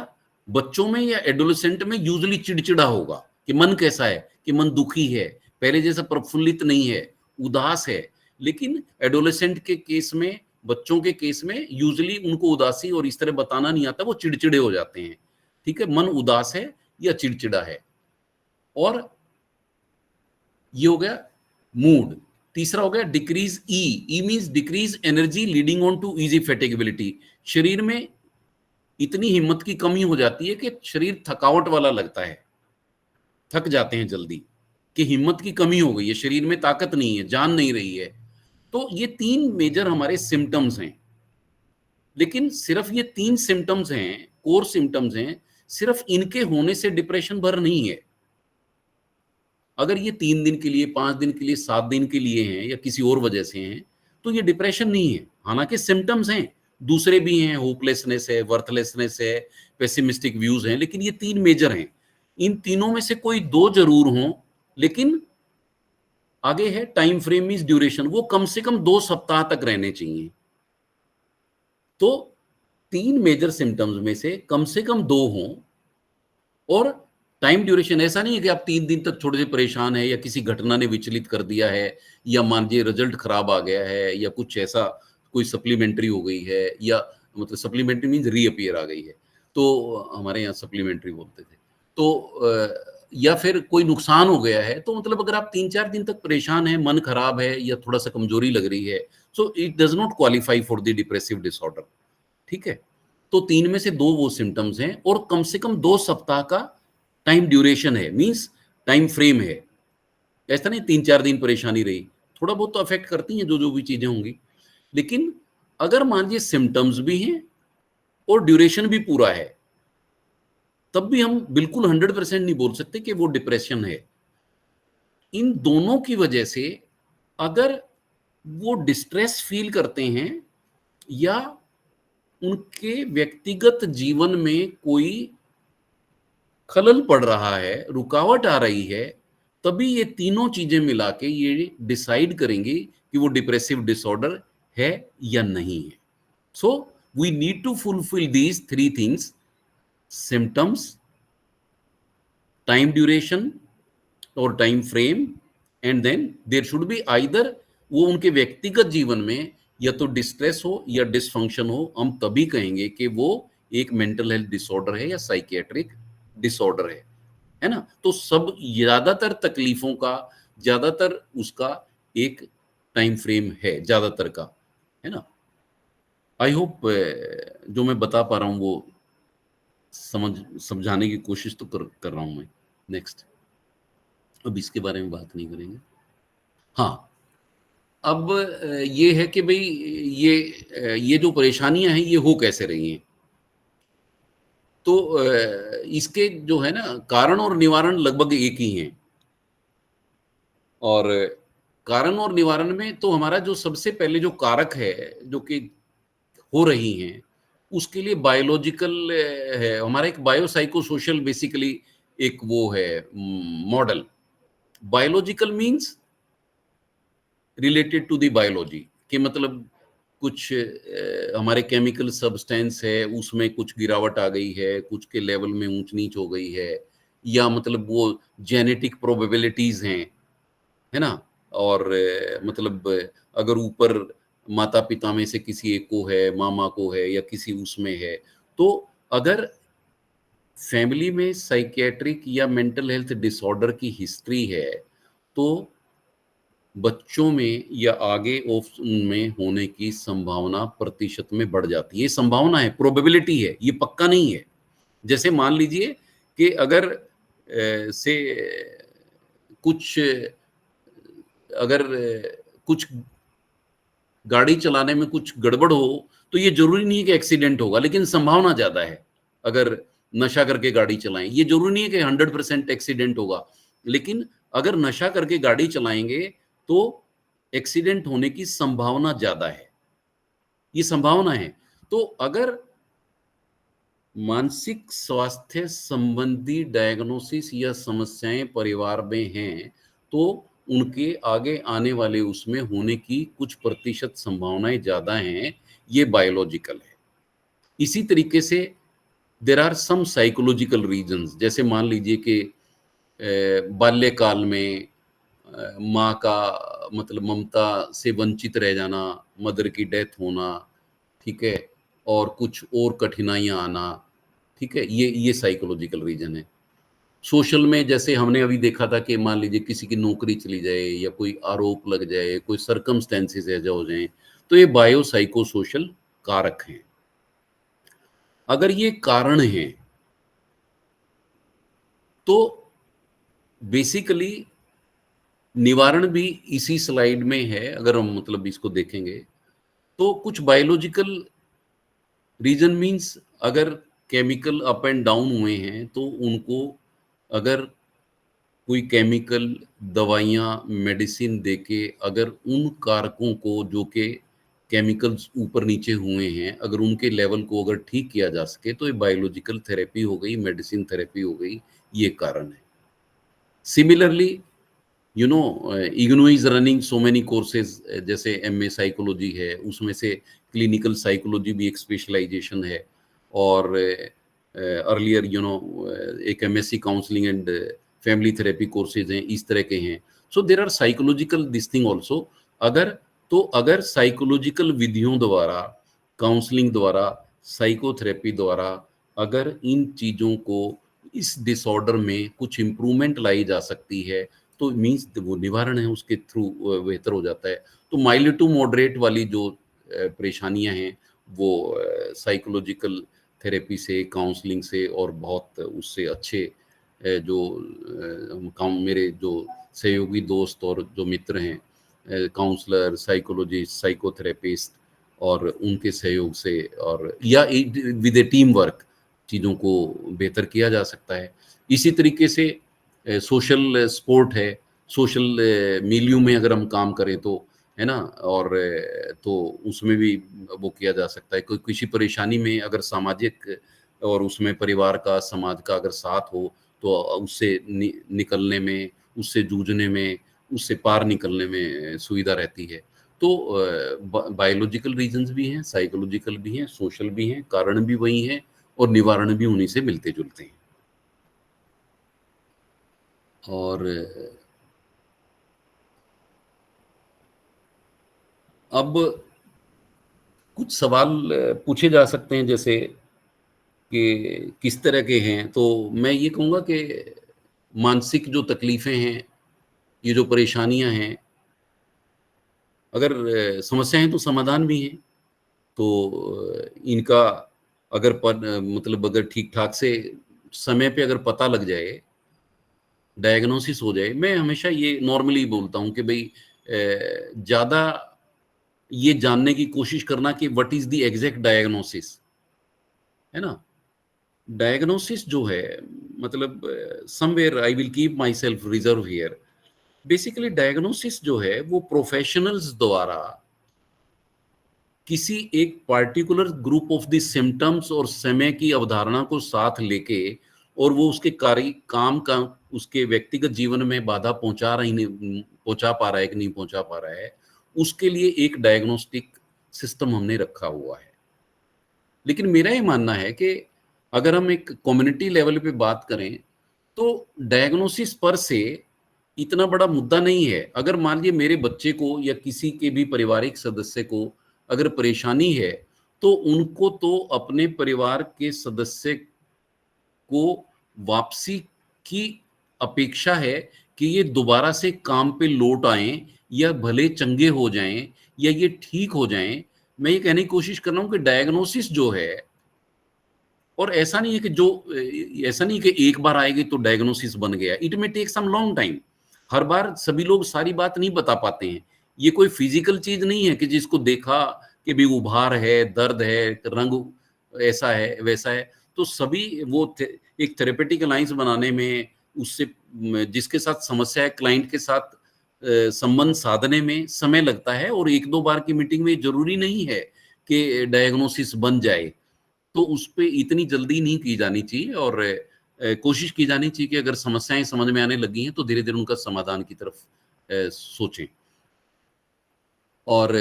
बच्चों में या एडोलेसेंट में यूजुअली चिड़चिड़ा होगा कि मन कैसा है, कि मन दुखी है, पहले जैसा प्रफुल्लित नहीं है, उदास है। लेकिन एडोलेसेंट के केस में, बच्चों के केस में यूजुअली उनको उदासी और इस तरह बताना नहीं आता, वो चिड़चिड़े हो जाते हैं, ठीक है। मन उदास है या चिड़चिड़ा है। और ये हो गया मूड। तीसरा हो गया decrease E means decrease energy leading on to easy fatigability. शरीर में इतनी हिम्मत की कमी हो जाती है कि शरीर थकावट वाला लगता है, थक जाते हैं जल्दी, कि हिम्मत की कमी हो गई है, शरीर में ताकत नहीं है, जान नहीं रही है। तो ये 3 मेजर हमारे सिम्टम्स हैं। लेकिन सिर्फ ये 3 सिम्टम्स हैं, कोर सिम्टम्स हैं, सिर्फ इनके होने से डिप्रेशन भर नहीं है। अगर ये 3 दिन के लिए, 5 दिन के लिए, 7 दिन के लिए हैं या किसी और वजह से हैं, तो ये डिप्रेशन नहीं है। हालांकि सिम्टम्स हैं, दूसरे भी हैं, होपलेसनेस है, वर्थलेसनेस है, पेसिमिस्टिक व्यूज हैं, लेकिन ये 3 मेजर हैं। इन तीनों में से कोई 2 जरूर हों, लेकिन आगे है टाइम फ्रेम मींस ड्यूरेशन, वो कम से कम 2 सप्ताह तक रहने चाहिए। तो 3 मेजर सिम्टम्स में से कम 2 हों। और टाइम ड्यूरेशन ऐसा नहीं है कि आप 3 दिन तक थोड़े से परेशान है या किसी घटना ने विचलित कर दिया है, या मान लीजिए रिजल्ट खराब आ गया है, या कुछ ऐसा कोई सप्लीमेंट्री हो गई है, या मतलब सप्लीमेंट्री मींस रीअपियर आ गई है, तो हमारे यहाँ सप्लीमेंट्री बोलते थे। तो या फिर कोई नुकसान हो गया है, तो मतलब अगर आप 3-4 दिन तक परेशान है, मन खराब है या थोड़ा सा कमजोरी लग रही है, so it does not qualify for the depressive disorder, ठीक है। तो 3 में से 2 वो सिम्टम्स हैं और कम से कम 2 सप्ताह का टाइम ड्यूरेशन है, मींस टाइम फ्रेम है। ऐसा नहीं 3-4 दिन परेशानी रही, थोड़ा बहुत तो अफेक्ट करती हैं जो भी चीजें होंगी। लेकिन अगर मान लीजिए सिम्टम्स भी हैं और ड्यूरेशन भी पूरा है, तब भी हम बिल्कुल 100% नहीं बोल सकते कि वो डिप्रेशन है। इन दोनों की वजह से अगर वो डिस्ट्रेस फील करते हैं या उनके व्यक्तिगत जीवन में कोई खलल पड़ रहा है, रुकावट आ रही है, तभी ये तीनों चीजें मिला के ये डिसाइड करेंगी कि वो डिप्रेसिव डिसऑर्डर है या नहीं है। So we need to fulfil these 3 things: symptoms, time duration और time frame, and then there should be either, वो उनके व्यक्तिगत जीवन में या तो डिस्ट्रेस हो या डिसफंक्शन हो, हम तभी कहेंगे कि वो एक मेंटल हेल्थ डिसऑर्डर है या साइकियाट्रिक डिसऑर्डर है ना। तो सब ज्यादातर तकलीफों का, ज्यादातर उसका एक टाइम फ्रेम है, ज्यादातर का, है ना। आई होप जो मैं बता पा रहा हूं वो समझाने की कोशिश तो कर रहा हूं मैं। नेक्स्ट, अब इसके बारे में बात नहीं करेंगे। हाँ, अब ये है कि भाई ये जो परेशानियां हैं ये हो कैसे रही हैं। तो इसके जो है ना कारण और निवारण लगभग एक ही हैं। और कारण और निवारण में तो हमारा जो सबसे पहले जो कारक है जो कि हो रही हैं, उसके लिए बायोलॉजिकल है हमारा, एक बायोसाइकोसोशल बेसिकली एक वो है model. Biological means related to the biology, के मतलब कुछ हमारे केमिकल सब्सटेंस है उसमें कुछ गिरावट आ गई है, कुछ के लेवल में ऊंच नीच हो गई है, या मतलब वो जेनेटिक प्रोबेबिलिटीज हैं, है ना। और मतलब अगर ऊपर माता पिता में से किसी एक को है, मामा को है या किसी उसमें है, तो अगर फैमिली में साइकियाट्रिक या मेंटल हेल्थ डिसऑर्डर की हिस्ट्री है, तो बच्चों में या आगे में होने की संभावना प्रतिशत में बढ़ जाती है। ये संभावना है, प्रोबेबिलिटी है, ये पक्का नहीं है। जैसे मान लीजिए कि अगर से कुछ अगर कुछ गाड़ी चलाने में कुछ गड़बड़ हो, तो ये जरूरी नहीं है कि एक्सीडेंट होगा, लेकिन संभावना ज्यादा है। अगर नशा करके गाड़ी चलाएं, ये जरूरी नहीं है कि 100% एक्सीडेंट होगा, लेकिन अगर नशा करके गाड़ी चलाएंगे तो एक्सीडेंट होने की संभावना ज्यादा है, ये संभावना है। तो अगर मानसिक स्वास्थ्य संबंधी डायग्नोसिस या समस्याएं परिवार में हैं, तो उनके आगे आने वाले उसमें होने की कुछ प्रतिशत संभावनाएं ज्यादा हैं, ये बायोलॉजिकल है। इसी तरीके से there are some psychological reasons, जैसे मान लीजिए कि बाल्यकाल में माँ का मतलब ममता से वंचित रह जाना, मदर की डेथ होना, ठीक है, और कुछ और कठिनाइयां आना, ठीक है, ये साइकोलॉजिकल रीजन है। सोशल में जैसे हमने अभी देखा था कि मान लीजिए किसी की नौकरी चली जाए या कोई आरोप लग जाए, कोई सर्कमस्टेंसेस ऐसे हो जाए, तो ये बायो साइको सोशल कारक हैं। अगर ये कारण हैं तो बेसिकली निवारण भी इसी स्लाइड में है। अगर हम मतलब इसको देखेंगे तो कुछ बायोलॉजिकल रीजन मीन्स अगर केमिकल अप एंड डाउन हुए हैं तो उनको अगर कोई केमिकल दवाइयाँ मेडिसिन देके अगर उन कारकों को जो कि केमिकल्स ऊपर नीचे हुए हैं अगर उनके लेवल को अगर ठीक किया जा सके तो ये बायोलॉजिकल थेरेपी हो गई, मेडिसिन थेरेपी हो गई, ये कारण है। Similarly IGNOU is running so many courses, जैसे एमए साइकोलॉजी है, उसमें से क्लिनिकल साइकोलॉजी भी एक स्पेशलाइजेशन है, और अर्लियर एक MSc counselling and family therapy courses हैं, इस तरह के हैं। So there are psychological this thing also. अगर साइकोलॉजिकल विधियों द्वारा, काउंसलिंग द्वारा, साइकोथेरेपी द्वारा अगर इन चीज़ों को, इस डिसऑर्डर में कुछ इम्प्रूवमेंट लाई जा सकती है तो मीन्स वो निवारण है, उसके थ्रू बेहतर हो जाता है। तो माइल्ड टू मॉडरेट वाली जो परेशानियां हैं वो साइकोलॉजिकल थेरेपी से, काउंसलिंग से और बहुत उससे अच्छे मेरे जो सहयोगी दोस्त और जो मित्र हैं, काउंसलर, साइकोलॉजिस्ट, साइकोथेरेपिस्ट, और उनके सहयोग से और या विद ए टीम वर्क चीज़ों को बेहतर किया जा सकता है। इसी तरीके से सोशल स्पोर्ट है, सोशल मिलियू में अगर हम काम करें तो, है ना, और तो उसमें भी वो किया जा सकता है। कोई किसी परेशानी में अगर सामाजिक और उसमें परिवार का, समाज का अगर साथ हो तो उससे निकलने में, उससे जूझने में, उससे पार निकलने में सुविधा रहती है। तो बायोलॉजिकल रीजंस भी हैं, साइकोलॉजिकल भी हैं, सोशल भी हैं, कारण भी वही हैं और निवारण भी उन्हीं से मिलते जुलते हैं। और अब कुछ सवाल पूछे जा सकते हैं, जैसे कि किस तरह के हैं। तो मैं ये कहूँगा कि मानसिक जो तकलीफें हैं, ये जो परेशानियां हैं, अगर समस्याएं तो समाधान भी हैं। तो इनका अगर मतलब अगर ठीक ठाक से समय पे अगर पता लग जाए, डायग्नोसिस हो जाए, मैं हमेशा ये नॉर्मली बोलता हूँ कि भाई ज़्यादा ये जानने की कोशिश करना कि what is the exact diagnosis, है ना। डायग्नोसिस जो है, मतलब somewhere I will keep my self reserve here. Basically diagnosis जो है वो प्रोफेशनल्स द्वारा किसी एक particular group of the symptoms और समय की अवधारणा को साथ लेके, और वो उसके कार्य काम का उसके व्यक्तिगत जीवन में बाधा पहुंचा पा रहा है कि नहीं पहुंचा पा रहा है, उसके लिए एक डायग्नोस्टिक सिस्टम हमने रखा हुआ है। लेकिन मेरा ये मानना है कि अगर हम एक कम्युनिटी लेवल पे बात करें तो डायग्नोसिस पर से इतना बड़ा मुद्दा नहीं है। अगर मान लीजिए मेरे बच्चे को या किसी के भी पारिवारिक सदस्य को अगर परेशानी है, तो उनको तो अपने परिवार के सदस्य को वापसी की अपेक्षा है कि ये दोबारा से काम पे लौट आएं, या भले चंगे हो जाएं, या ये ठीक हो जाएं। मैं ये कहने की कोशिश कर रहा हूं कि डायग्नोसिस जो है, और ऐसा नहीं है कि ऐसा नहीं कि एक बार आएगी तो डायग्नोसिस बन गया। It may take some long time. हर बार सभी लोग सारी बात नहीं बता पाते हैं। ये कोई फिजिकल चीज नहीं है कि जिसको देखा कि भी उभार है, दर्द है, रंग ऐसा है वैसा है। तो सभी एक थेरेपेटिक अलायंस बनाने में, उससे जिसके साथ समस्या है क्लाइंट के साथ संबंध साधने में समय लगता है, और एक दो बार की मीटिंग में जरूरी नहीं है कि डायग्नोसिस बन जाए। तो उस पे इतनी जल्दी नहीं की जानी चाहिए, और कोशिश की जानी चाहिए कि अगर समस्याएं समझ में आने लगी हैं तो धीरे धीरे उनका समाधान की तरफ सोचें। और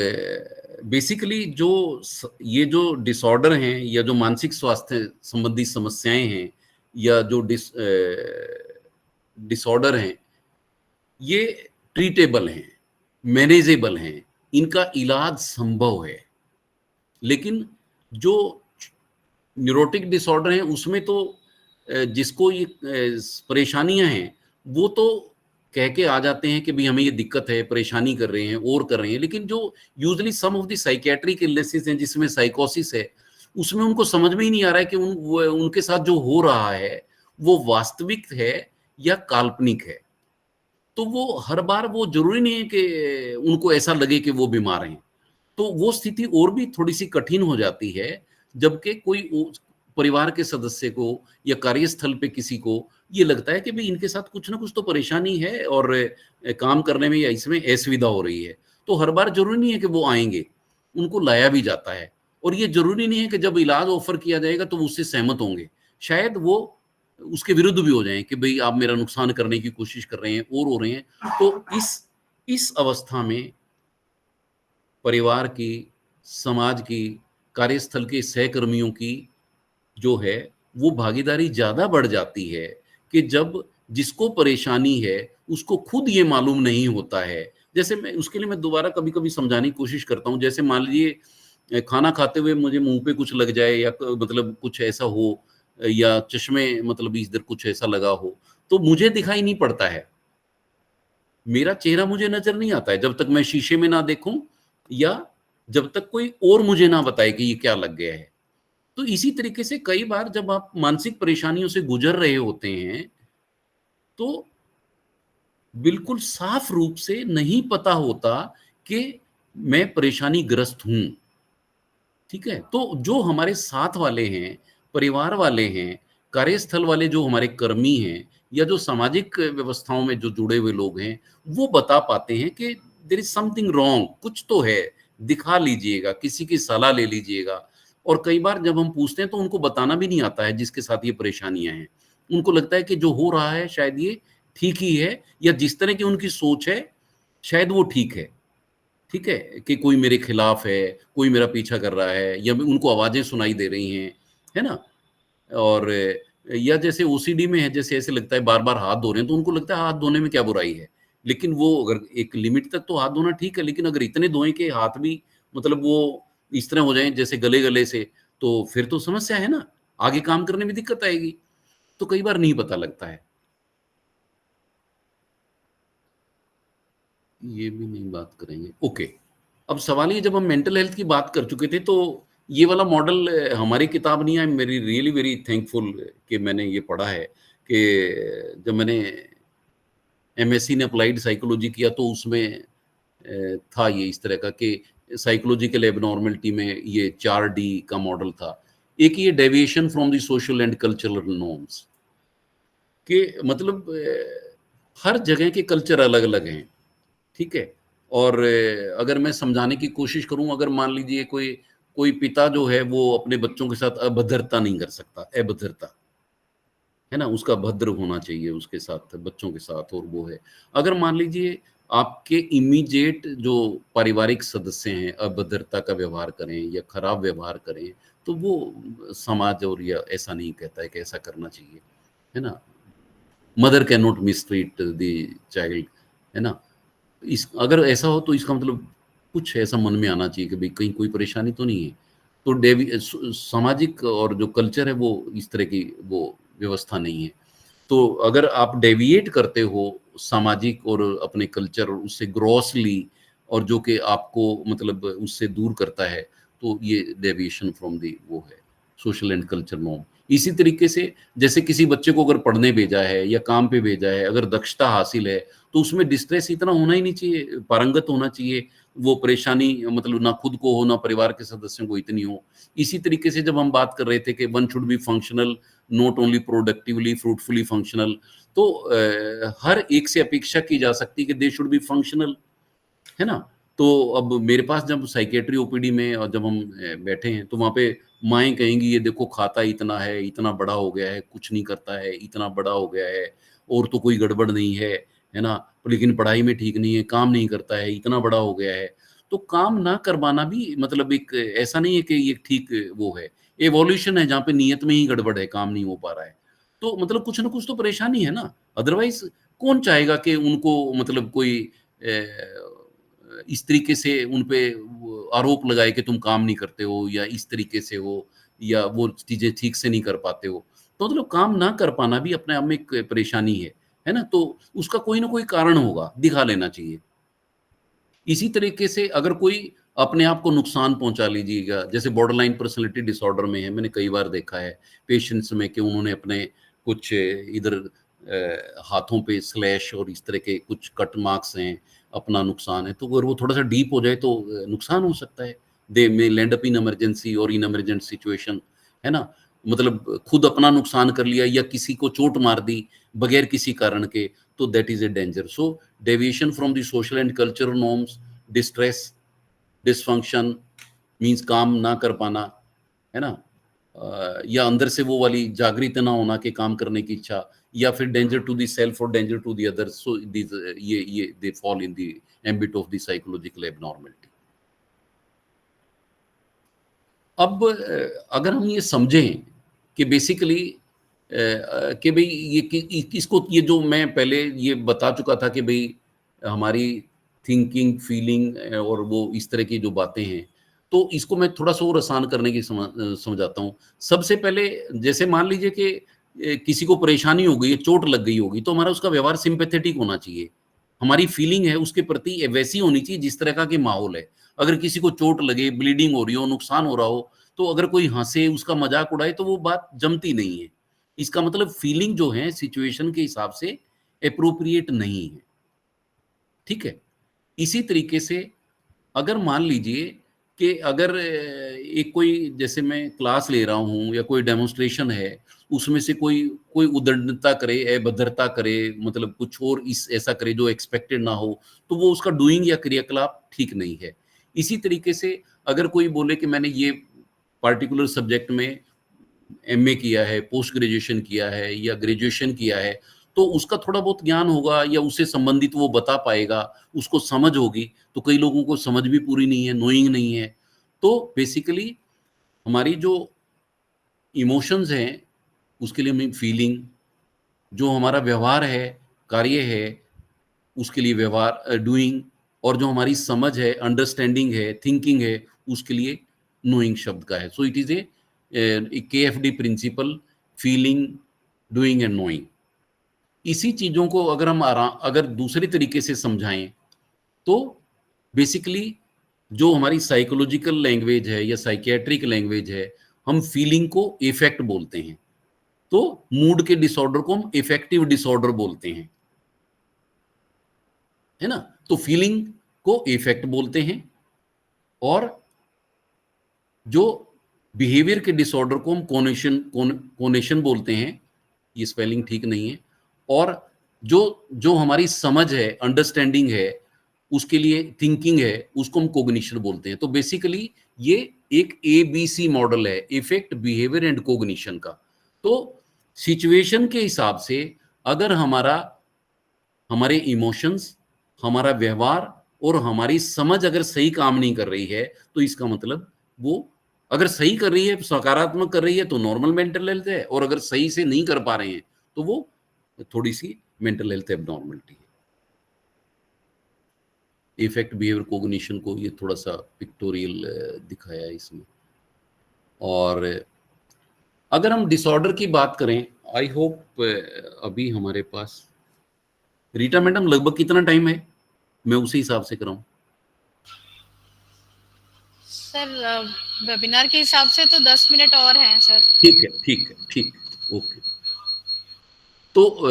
बेसिकली ये जो डिसऑर्डर हैं, या जो मानसिक स्वास्थ्य संबंधी समस्याएं हैं, या जो डिसऑर्डर हैं, ये ट्रीटेबल हैं, मैनेजेबल हैं, इनका इलाज संभव है। लेकिन जो न्यूरोटिक डिसऑर्डर हैं, उसमें तो जिसको ये परेशानियां हैं, वो तो कह के आ जाते हैं कि भाई हमें ये दिक्कत है, परेशानी कर रहे हैं और कर रहे हैं। लेकिन जो usually some of the psychiatric illnesses हैं, जिसमें साइकोसिस है, उसमें उनको समझ में ही नहीं आ रहा है कि उनके साथ जो हो रहा है वो वास्तविक है या काल्पनिक है। तो वो हर बार वो जरूरी नहीं है कि उनको ऐसा लगे कि वो बीमार हैं। तो वो स्थिति और भी थोड़ी सी कठिन हो जाती है, जबकि कोई परिवार के सदस्य को या कार्यस्थल पे किसी को ये लगता है कि भाई इनके साथ कुछ ना कुछ तो परेशानी है, और काम करने में या इसमें असुविधा हो रही है। तो हर बार जरूरी नहीं है कि वो आएंगे, उनको लाया भी जाता है। और ये जरूरी नहीं है कि जब इलाज ऑफर किया जाएगा तो वो उससे सहमत होंगे। शायद वो उसके विरुद्ध भी हो जाएं कि भाई आप मेरा नुकसान करने की कोशिश कर रहे हैं और हो रहे हैं। तो इस अवस्था में परिवार की, समाज की, कार्यस्थल के सहकर्मियों की जो है वो भागीदारी ज्यादा बढ़ जाती है, कि जब जिसको परेशानी है उसको खुद ये मालूम नहीं होता है। जैसे उसके लिए मैं दोबारा कभी कभी समझाने की कोशिश करता हूँ। जैसे मान लीजिए खाना खाते हुए मुझे मुंह पे कुछ लग जाए, या मतलब कुछ ऐसा हो, या चश्मे मतलब इधर कुछ ऐसा लगा हो, तो मुझे दिखाई नहीं पड़ता है, मेरा चेहरा मुझे नजर नहीं आता है जब तक मैं शीशे में ना देखूं, या जब तक कोई और मुझे ना बताए कि ये क्या लग गया है। तो इसी तरीके से कई बार जब आप मानसिक परेशानियों से गुजर रहे होते हैं, तो बिल्कुल साफ रूप से नहीं पता होता कि मैं परेशानी ग्रस्त हूं। ठीक है, तो जो हमारे साथ वाले हैं, परिवार वाले हैं, कार्यस्थल वाले जो हमारे कर्मी हैं, या जो सामाजिक व्यवस्थाओं में जो जुड़े हुए लोग हैं, वो बता पाते हैं कि देयर इज समथिंग रॉन्ग, कुछ तो है, दिखा लीजिएगा, किसी की सलाह ले लीजिएगा। और कई बार जब हम पूछते हैं तो उनको बताना भी नहीं आता है जिसके साथ ये परेशानियां हैं। उनको लगता है कि जो हो रहा है शायद ये ठीक ही है, या जिस तरह की उनकी सोच है शायद वो ठीक है। ठीक है, कि कोई मेरे खिलाफ है, कोई मेरा पीछा कर रहा है, या उनको आवाजें सुनाई दे रही हैं, है ना। और या जैसे ओसीडी में है, जैसे ऐसे लगता है बार बार हाथ धो रहे हैं, तो उनको लगता है हाथ धोने में क्या बुराई है। लेकिन वो अगर एक लिमिट तक तो हाथ धोना ठीक है, लेकिन अगर इतने धोए के हाथ भी मतलब वो इस तरह हो जाए जैसे गले गले से, तो फिर तो समस्या है ना, आगे काम करने में दिक्कत आएगी। तो कई बार नहीं पता लगता है। ये भी नहीं बात करेंगे, ओके। अब सवाल ये, जब हम मेंटल हेल्थ की बात कर चुके थे, तो ये वाला मॉडल हमारी किताब नहीं है। मेरी रियली वेरी थैंकफुल कि मैंने ये पढ़ा है, कि जब मैंने एमएससी ने अप्लाइड साइकोलॉजी किया तो उसमें था ये इस तरह का कि साइकोलॉजिकल एबनॉर्मलिटी में ये 4D का मॉडल था। एक ये deviation from the social and cultural norms, के मतलब हर जगह के कल्चर अलग अलग हैं। ठीक है, और अगर मैं समझाने की कोशिश करूं, अगर मान लीजिए कोई कोई पिता जो है वो अपने बच्चों के साथ अभद्रता नहीं कर सकता, अभद्रता है ना, उसका भद्र होना चाहिए उसके साथ, बच्चों के साथ, और वो है। अगर मान लीजिए आपके इमीडिएट जो पारिवारिक सदस्य हैं अभद्रता का व्यवहार करें या खराब व्यवहार करें, तो वो समाज और या ऐसा नहीं कहता है कि ऐसा करना चाहिए, है ना। Mother can not mistreat the child, है ना। इस अगर ऐसा हो तो इसका मतलब कुछ ऐसा मन में आना चाहिए कि भाई कहीं कोई परेशानी तो नहीं है। तो सामाजिक और जो कल्चर है वो इस तरह की वो व्यवस्था नहीं है। तो अगर आप डेविएट करते हो सामाजिक और अपने कल्चर और उससे ग्रॉसली, और जो कि आपको मतलब उससे दूर करता है, तो ये डेविएशन फ्रॉम दी वो है सोशल एंड कल्चर नॉर्म। इसी तरीके से जैसे किसी बच्चे को अगर पढ़ने भेजा है या काम पे भेजा है, अगर दक्षता हासिल है तो उसमें डिस्ट्रेस इतना होना ही नहीं चाहिए, पारंगत होना चाहिए। वो परेशानी मतलब ना खुद को हो ना परिवार के सदस्यों को इतनी हो। इसी तरीके से जब हम बात कर रहे थे कि one should be functional, not only productively fruitfully functional, तो हर एक से अपेक्षा की जा सकती है कि दे शुड बी फंक्शनल, है ना। तो अब मेरे पास जब साइकेट्री ओपीडी में और जब हम बैठे हैं तो वहाँ पे माएँ कहेंगी ये देखो खाता इतना है, इतना बड़ा हो गया है, कुछ नहीं करता है, इतना बड़ा हो गया है, और तो कोई गड़बड़ नहीं है ना, लेकिन पढ़ाई में ठीक नहीं है, काम नहीं करता है, इतना बड़ा हो गया है। तो काम ना करवाना भी मतलब एक ऐसा नहीं है कि ये ठीक वो है, एवोल्यूशन है जहाँ पे नियत में ही गड़बड़ है, काम नहीं हो पा रहा है। तो मतलब कुछ ना कुछ तो परेशानी है ना, अदरवाइज़ कौन चाहेगा कि उनको मतलब कोई इस तरीके से उन पे वो आरोप लगाए कि तुम काम नहीं करते हो या इस तरीके से हो या वो चीज़ें ठीक से नहीं कर पाते हो। तो मतलब काम ना कर पाना भी अपने आप में एक परेशानी है ना? तो उसका कोई ना कोई कारण होगा, दिखा लेना चाहिए। इसी तरीके से अगर कोई अपने आप को नुकसान पहुँचा लीजिएगा, जैसे बॉर्डरलाइन पर्सनैलिटी डिसऑर्डर में है, मैंने कई बार देखा है पेशेंट्स में कि उन्होंने अपने कुछ इधर हाथों पे स्लैश और इस तरह के कुछ कट मार्क्स हैं, अपना नुकसान है, तो अगर वो थोड़ा-सा डीप हो जाए तो नुकसान हो सकता है। दे मे लैंड अप इन इमरजेंसी और इन इमरजेंट सिचुएशन, है ना? मतलब खुद अपना नुकसान कर लिया या किसी को चोट मार दी बगैर किसी कारण के, तो that is a danger. So deviation from the social and cultural norms, distress, dysfunction means काम ना कर पाना, है ना? या अंदर से वो वाली जागृत ना होना कि काम करने की इच्छा, या फिर डेंजर टू द सेल्फ और danger to the others. So this ये they fall in the ambit of the psychological abnormality. अब अगर हम ये समझें कि बेसिकली कि भई ये इसको ये जो मैं पहले ये बता चुका था कि भई हमारी थिंकिंग, फीलिंग और वो इस तरह की जो बातें हैं, तो इसको मैं थोड़ा-सा और आसान करने की समझाता हूँ। सबसे पहले जैसे मान लीजिए कि किसी को परेशानी हो गई है, चोट लग गई होगी, तो हमारा उसका व्यवहार सिम्पैथेटिक होना चाहिए। हमारी फीलिंग है उसके प्रति वैसी होनी चाहिए जिस तरह का कि माहौल है। अगर किसी को चोट लगे, ब्लीडिंग हो रही हो, नुकसान हो रहा हो, तो अगर कोई हँसे, उसका मज़ाक उड़ाए तो वो बात जमती नहीं है। इसका मतलब फीलिंग जो है सिचुएशन के हिसाब से एप्रोप्रिएट नहीं है, ठीक है? इसी तरीके से अगर मान लीजिए कि अगर एक कोई जैसे मैं क्लास ले रहा हूँ या कोई डेमोन्स्ट्रेशन है, उसमें से कोई कोई उद्दंडता करे, अभद्रता करे, मतलब कुछ और इस ऐसा करे जो एक्सपेक्टेड ना हो, तो वो उसका डूइंग या क्रियाकलाप ठीक नहीं है। इसी तरीके से अगर कोई बोले कि मैंने ये पार्टिकुलर सब्जेक्ट में एमए किया है, पोस्ट ग्रेजुएशन किया है या ग्रेजुएशन किया है, तो उसका थोड़ा बहुत ज्ञान होगा या उससे संबंधित वो बता पाएगा, उसको समझ होगी। तो कई लोगों को समझ भी पूरी नहीं है, नोइंग नहीं है। तो बेसिकली हमारी जो इमोशंस हैं, उसके लिए हमें फीलिंग, जो हमारा व्यवहार है, कार्य है, उसके लिए व्यवहार डूइंग, और जो हमारी समझ है, अंडरस्टैंडिंग है, थिंकिंग है, उसके लिए नोइंग शब्द का है। So it is a KFD principle, feeling, doing and knowing. इसी चीज़ों को अगर हम अगर दूसरे तरीके से समझाएँ, तो बेसिकली जो हमारी साइकोलॉजिकल लैंग्वेज है या साइकियाट्रिक लैंग्वेज है, हम फीलिंग को अफेक्ट बोलते हैं। तो मूड के डिसऑर्डर को हम अफेक्टिव डिसऑर्डर बोलते हैं, है ना? तो फीलिंग को अफेक्ट बोलते हैं, और जो बिहेवियर के डिसऑर्डर को हम कोनेशन बोलते हैं, ये स्पेलिंग ठीक नहीं है, और जो जो हमारी समझ है, अंडरस्टैंडिंग है, उसके लिए थिंकिंग है, उसको हम कोग्निशन बोलते हैं। तो बेसिकली ये एक एबीसी मॉडल है, इफेक्ट, बिहेवियर एंड कोग्निशन का। तो सिचुएशन के हिसाब से अगर हमारे इमोशंस, हमारा व्यवहार और हमारी समझ अगर सही काम नहीं कर रही है, तो इसका मतलब वो अगर सही कर रही है, सकारात्मक कर रही है, तो नॉर्मल मेंटल हेल्थ है, और अगर सही से नहीं कर पा रहे हैं, तो वो थोड़ी सी मेंटल हेल्थ एबनॉर्मलिटी है। इफेक्ट बिहेवियर कोग्निशन को ये थोड़ा सा पिक्टोरियल दिखाया है इसमें। और अगर हम डिसऑर्डर की बात करें, आई होप अभी हमारे पास रीटा मैडम लगभग कितना टाइम है, मैं उसी हिसाब से कराऊं। सर वेबिनार के हिसाब से तो 10 मिनट और हैं सर। ठीक है, ठीक है, ठीक है, ओके। तो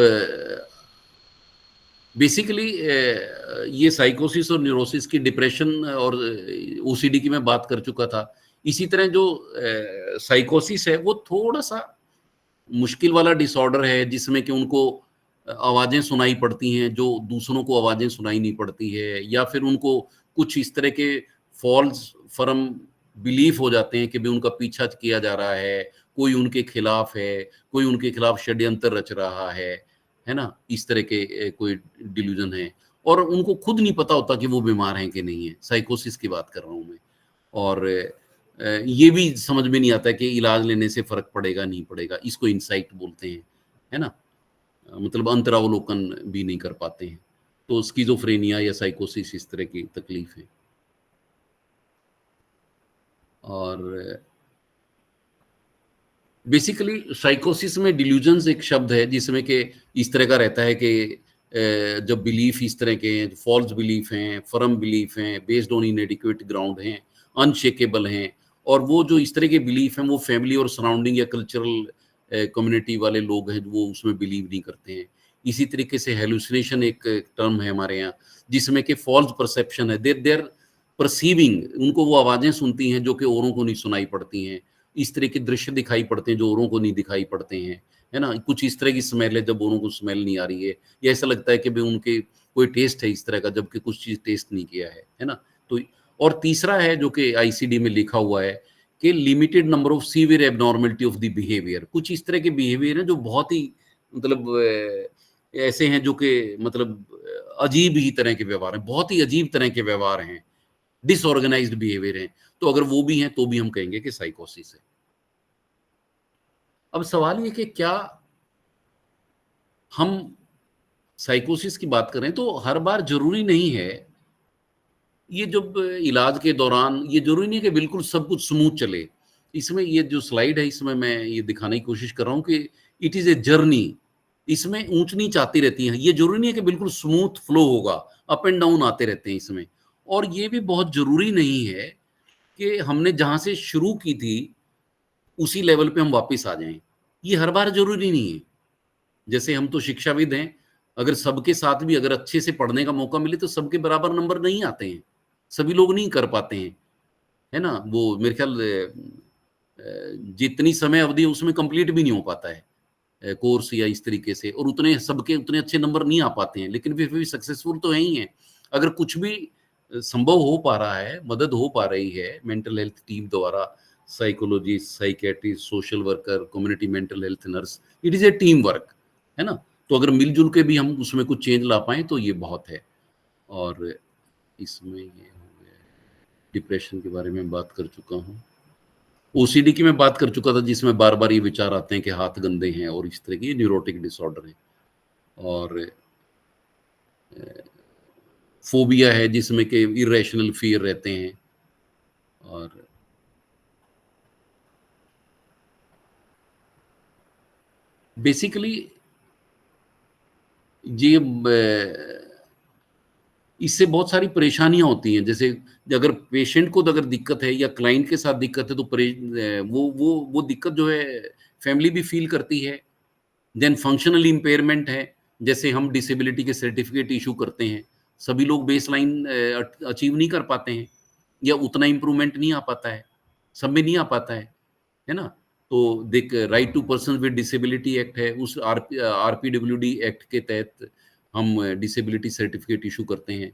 बेसिकली ये साइकोसिस और न्यूरोसिस की, डिप्रेशन और ओसीडी की मैं बात कर चुका था। इसी तरह जो साइकोसिस है वो थोड़ा सा मुश्किल वाला डिसऑर्डर है, जिसमें कि उनको आवाजें सुनाई पड़ती हैं जो दूसरों को आवाजें सुनाई नहीं पड़ती है, या फिर उनको कुछ इस तरह के फॉल्स फर्म बिलीफ हो जाते हैं कि भी उनका पीछा किया जा रहा है, कोई उनके खिलाफ है, कोई उनके खिलाफ षड्यंत्र रच रहा है ना, इस तरह के कोई डिल्यूजन है, और उनको खुद नहीं पता होता कि वो बीमार हैं कि नहीं है। साइकोसिस की बात कर रहा हूँ मैं। और ये भी समझ में नहीं आता कि इलाज लेने से फर्क पड़ेगा नहीं पड़ेगा, इसको इंसाइट बोलते हैं, है ना, मतलब अंतरावलोकन भी नहीं कर पाते हैं। तो स्किज़ोफ्रेनिया या साइकोसिस इस तरह की तकलीफ है। और बेसिकली साइकोसिस में डिल्यूजन्स एक शब्द है जिसमें कि इस तरह का रहता है कि जब बिलीफ इस तरह के फॉल्स बिलीफ हैं, फर्म बिलीफ हैं, बेस्ड ऑन इनएडिक्वेट ग्राउंड हैं, अनशेकेबल हैं, और वो जो इस तरह के बिलीफ हैं वो फैमिली और सराउंडिंग या कल्चरल कम्युनिटी वाले लोग हैं वो उसमें बिलीव नहीं करते हैं। इसी तरीके से हेलुसिनेशन एक टर्म है हमारे यहाँ, जिसमें कि फॉल्स परसेप्शन है, देर परसीविंग, उनको वो आवाज़ें सुनती हैं जो कि औरों को नहीं सुनाई पड़ती हैं, इस तरह के दृश्य दिखाई पड़ते हैं जो औरों को नहीं दिखाई पड़ते हैं, है ना, कुछ इस तरह की स्मेल है जब औरों को स्मेल नहीं आ रही है, या ऐसा लगता है कि भाई उनके कोई टेस्ट है इस तरह का जबकि कुछ चीज़ टेस्ट नहीं किया है ना। तो और तीसरा है जो कि आईसीडी में लिखा हुआ है कि limited number of severe abnormality of the behaviour. कुछ इस तरह के बिहेवियर हैं जो बहुत ही मतलब ऐसे हैं जो कि मतलब अजीब ही तरह के व्यवहार हैं, बहुत ही अजीब तरह के व्यवहार हैं, डिसऑर्गेनाइज्ड बिहेवियर हैं। तो अगर वो भी हैं तो भी हम कहेंगे कि साइकोसिस है। अब सवाल ये कि क्या हम साइकोसिस की बात करें तो हर बार जरूरी नहीं है, ये जब इलाज के दौरान ये जरूरी नहीं है कि बिल्कुल सब कुछ स्मूथ चले। इसमें ये जो स्लाइड है इसमें मैं ये दिखाने की कोशिश कर रहा हूं कि इट इज ए जर्नी, इसमें ऊंच नीच आती रहती है। ये जरूरी नहीं है कि बिल्कुल स्मूथ फ्लो होगा, अप एंड डाउन आते रहते हैं इसमें। और ये भी बहुत जरूरी नहीं है कि हमने जहां से शुरू की थी उसी लेवल पे हम वापस आ जाएं, ये हर बार जरूरी नहीं है। जैसे हम तो शिक्षाविद हैं, अगर सबके साथ भी अगर अच्छे से पढ़ने का मौका मिले तो सबके बराबर नंबर नहीं आते हैं, सभी लोग नहीं कर पाते हैं, है ना। वो मेरे ख्याल जितनी समय अवधि है उसमें कंप्लीट भी नहीं हो पाता है कोर्स या इस तरीके से, और उतने सबके उतने अच्छे नंबर नहीं आ पाते हैं, लेकिन फिर भी सक्सेसफुल तो है ही है। अगर कुछ भी संभव हो पा रहा है, मदद हो पा रही है मेंटल हेल्थ टीम द्वारा, psychologist, psychiatrist, social worker, community mental health nurse, it is A team work, है ना। तो अगर मिलजुल के भी हम उसमें कुछ चेंज ला पाए तो ये बहुत है। और इसमें ये हो गया, डिप्रेशन के बारे में बात कर चुका हूँ, ओसीडी की मैं बात कर चुका था जिसमें बार बार ये विचार आते हैं कि हाथ गंदे हैं और इस तरह की न्यूरोटिक डिसऑर्डर है। और फोबिया है जिसमें कि इरेशनल फियर रहते हैं। और बेसिकली ये इससे बहुत सारी परेशानियां होती हैं। जैसे अगर पेशेंट को अगर दिक्कत है या क्लाइंट के साथ दिक्कत है तो वो दिक्कत जो है फैमिली भी फील करती है। देन फंक्शनल इम्पेयरमेंट है, जैसे हम डिसेबिलिटी के सर्टिफिकेट इशू करते हैं, सभी लोग बेस लाइन अचीव नहीं कर पाते हैं या उतना इम्प्रूवमेंट नहीं आ पाता है, सब में नहीं आ पाता है ना। तो देख, right to person with disability act है, उस आरपीडब्ल्यूडी एक्ट के तहत हम डिसेबिलिटी सर्टिफिकेट इशू करते हैं।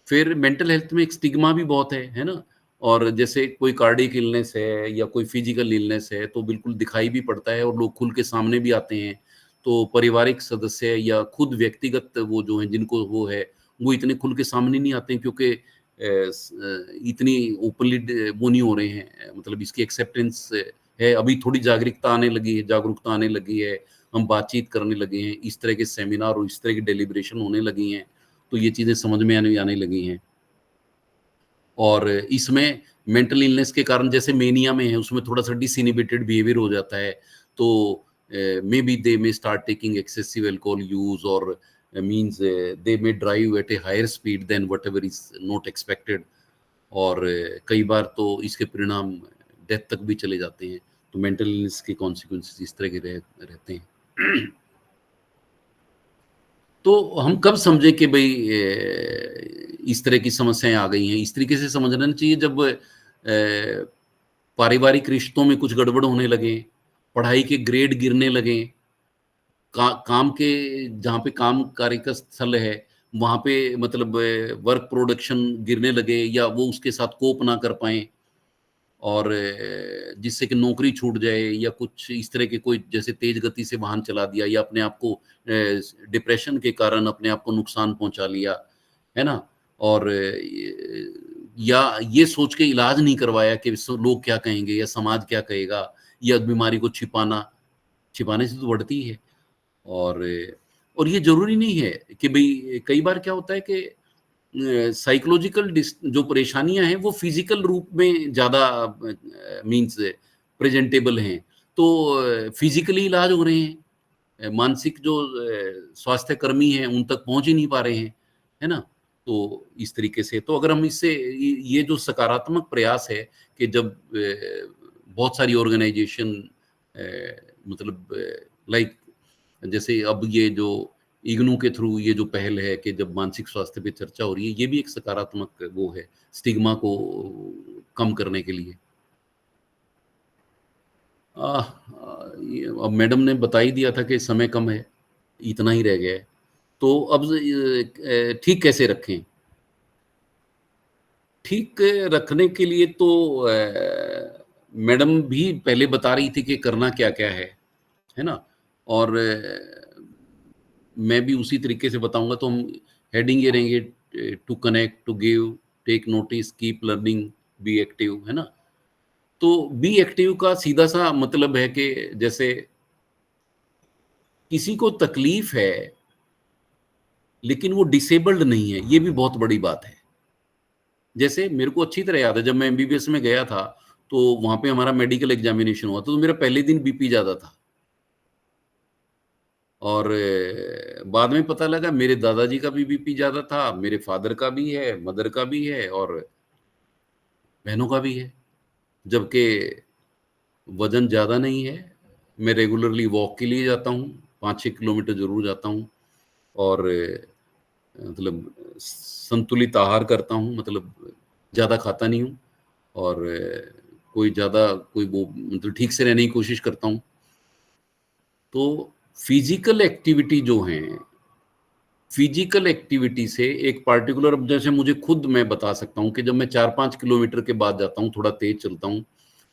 फिर मेंटल हेल्थ में एक स्टिग्मा भी बहुत है ना। और जैसे कोई कार्डियक इलनेस है या कोई फिजिकल इलनेस है तो बिल्कुल दिखाई भी पड़ता है और लोग खुल के सामने भी आते हैं। तो पारिवारिक सदस्य या खुद व्यक्तिगत वो जो है जिनको वो है वो इतने खुल के सामने नहीं आते हैं क्योंकि इतनी ओपनली वो नहीं हो रहे हैं, मतलब इसकी एक्सेप्टेंस है। अभी थोड़ी जागरूकता आने लगी है हम बातचीत करने लगे हैं, इस तरह के सेमिनार और इस तरह की डेलिब्रेशन होने लगी हैं, तो ये चीज़ें समझ में आने लगी हैं। और इसमें मेंटल इलनेस के कारण जैसे मेनिया में है, उसमें थोड़ा सा डिसइनिबिटेड बिहेवियर हो जाता है, तो maybe they may start taking excessive alcohol use और means they may drive at a higher speed than whatever is not expected, और कई बार तो इसके परिणाम डेथ तक भी चले जाते हैं। तो मेंटल इलनेस के कॉन्सिक्वेंसेस इस तरह के रहते हैं। तो हम कब समझे कि भाई इस तरह की समस्याएं आ गई हैं? इस तरीके से समझना चाहिए जब पारिवारिक रिश्तों में कुछ गड़बड़ होने लगे, पढ़ाई के ग्रेड गिरने लगे, काम के जहाँ पे काम कार्य का स्थल है वहाँ पे मतलब वर्क प्रोडक्शन गिरने लगे, या वो उसके साथ कोप ना कर पाए, और जिससे कि नौकरी छूट जाए, या कुछ इस तरह के कोई जैसे तेज गति से वाहन चला दिया, या अपने आप को डिप्रेशन के कारण अपने आप को नुकसान पहुंचा लिया, है ना, और या ये सोच के इलाज नहीं करवाया कि लोग क्या कहेंगे या समाज क्या कहेगा, या बीमारी को छिपाने से तो बढ़ती है। और ये जरूरी नहीं है कि भाई, कई बार क्या होता है कि साइकोलॉजिकल जो परेशानियां हैं वो फिजिकल रूप में ज्यादा मींस प्रेजेंटेबल हैं, तो फिजिकली इलाज हो रहे हैं, मानसिक जो स्वास्थ्य कर्मी हैं उन तक पहुंच ही नहीं पा रहे हैं, है ना। तो इस तरीके से, तो अगर हम इससे ये जो सकारात्मक प्रयास है कि जब बहुत सारी ऑर्गेनाइजेशन मतलब लाइक जैसे अब ये जो इग्नू के थ्रू ये जो पहल है कि जब मानसिक स्वास्थ्य पे चर्चा हो रही है, ये भी एक सकारात्मक वो है स्टिग्मा को कम करने के लिए। अब मैडम ने बता ही दिया था कि समय कम है, इतना ही रह गया है, तो अब ठीक कैसे रखें? ठीक रखने के लिए तो मैडम भी पहले बता रही थी कि करना क्या क्या है ना, और मैं भी उसी तरीके से बताऊंगा। तो हम हेडिंग ये रहेंगे, to connect, to give, take notice, keep learning, be active, है ना। तो बी एक्टिव का सीधा सा मतलब है कि जैसे किसी को तकलीफ है लेकिन वो डिसेबल्ड नहीं है, ये भी बहुत बड़ी बात है। जैसे मेरे को अच्छी तरह याद है, जब मैं एमबीबीएस में गया था तो वहां पे हमारा मेडिकल एग्जामिनेशन हुआ, तो मेरा पहले दिन बीपी ज्यादा था, और बाद में पता लगा मेरे दादाजी का भी बीपी ज्यादा था, मेरे फादर का भी है, मदर का भी है, और बहनों का भी है, जबकि वजन ज्यादा नहीं है। मैं रेगुलरली वॉक के लिए जाता हूँ, 5-6 किलोमीटर जरूर जाता हूँ, और मतलब संतुलित आहार करता हूँ, मतलब ज्यादा खाता नहीं हूँ, और कोई वो मतलब ठीक से रहने की कोशिश करता हूँ। तो फिजिकल एक्टिविटी जो है, फिजिकल एक्टिविटी से एक पार्टिकुलर, जैसे मुझे खुद मैं बता सकता हूँ कि जब मैं 4-5 किलोमीटर के बाद जाता हूँ, थोड़ा तेज चलता हूँ,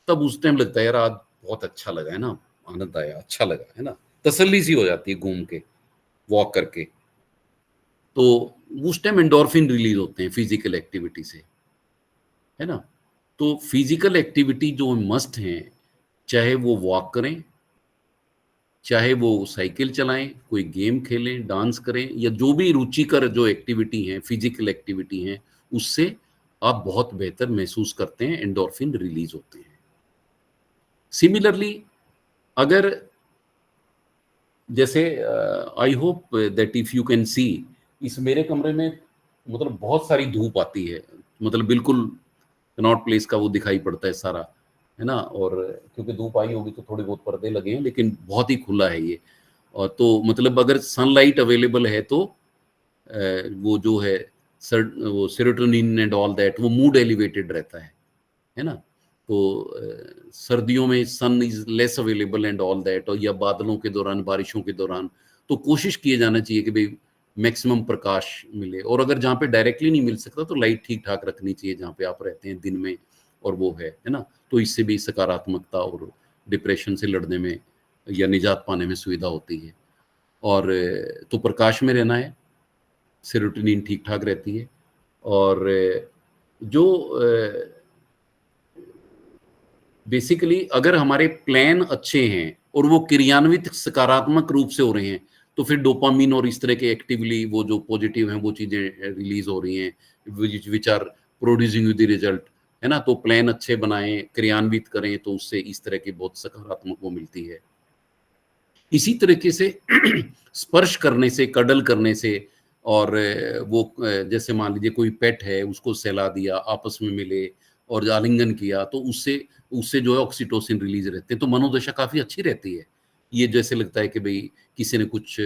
तब उस टाइम लगता है यार आज बहुत अच्छा लगा है ना, आनंद आया, अच्छा लगा है ना, तसल्ली सी हो जाती है घूम के, वॉक करके। तो उस टाइम एंडोर्फिन रिलीज होते हैं फिजिकल एक्टिविटी से, है ना। तो फिजिकल एक्टिविटी जो मस्ट है, चाहे वो वॉक करें, चाहे वो साइकिल चलाएं, कोई गेम खेलें, डांस करें, या जो भी रुचिकर जो एक्टिविटी है, फिजिकल एक्टिविटी है, उससे आप बहुत बेहतर महसूस करते हैं, एंडोर्फिन रिलीज होते हैं। सिमिलरली अगर जैसे I hope that if you can see, इस मेरे कमरे में मतलब बहुत सारी धूप आती है, मतलब बिल्कुल कनॉट प्लेस का वो दिखाई पड़ता है सारा, है ना। और क्योंकि धूप आई होगी तो थोड़े बहुत पर्दे लगे हैं, लेकिन बहुत ही खुला है ये। और तो मतलब अगर सनलाइट अवेलेबल है तो वो जो है वो सेरोटोनिन एंड ऑल दैट, वो मूड एलिवेटेड रहता है ना। तो सर्दियों में sun is less available and all that, और या बादलों के दौरान, बारिशों के दौरान, तो कोशिश किए जाना चाहिए कि भाई मैक्सिमम प्रकाश मिले, और अगर जहाँ पे डायरेक्टली नहीं मिल सकता तो लाइट ठीक ठाक रखनी चाहिए जहाँ पे आप रहते हैं दिन में, और वो है ना। तो इससे भी सकारात्मकता और डिप्रेशन से लड़ने में या निजात पाने में सुविधा होती है। और तो प्रकाश में रहना है, सेरोटोनिन ठीक ठाक रहती है। और जो बेसिकली अगर हमारे प्लान अच्छे हैं और वो क्रियान्वित सकारात्मक रूप से हो रहे हैं, तो फिर डोपामिन और इस तरह के एक्टिवली वो जो पॉजिटिव हैं वो चीजें रिलीज हो रही हैं, which are producing the result, है ना। तो प्लान अच्छे बनाएं, क्रियान्वित करें, तो उससे इस तरह की बहुत सकारात्मक वो मिलती है। इसी तरीके से स्पर्श करने से, कडल करने से, और वो जैसे मान लीजिए कोई पेट है, उसको सहला दिया, आपस में मिले और आलिंगन किया, तो उससे उससे जो है ऑक्सीटोसिन रिलीज रहते हैं, तो मनोदशा काफी अच्छी रहती है। ये जैसे लगता है कि भाई किसी ने कुछ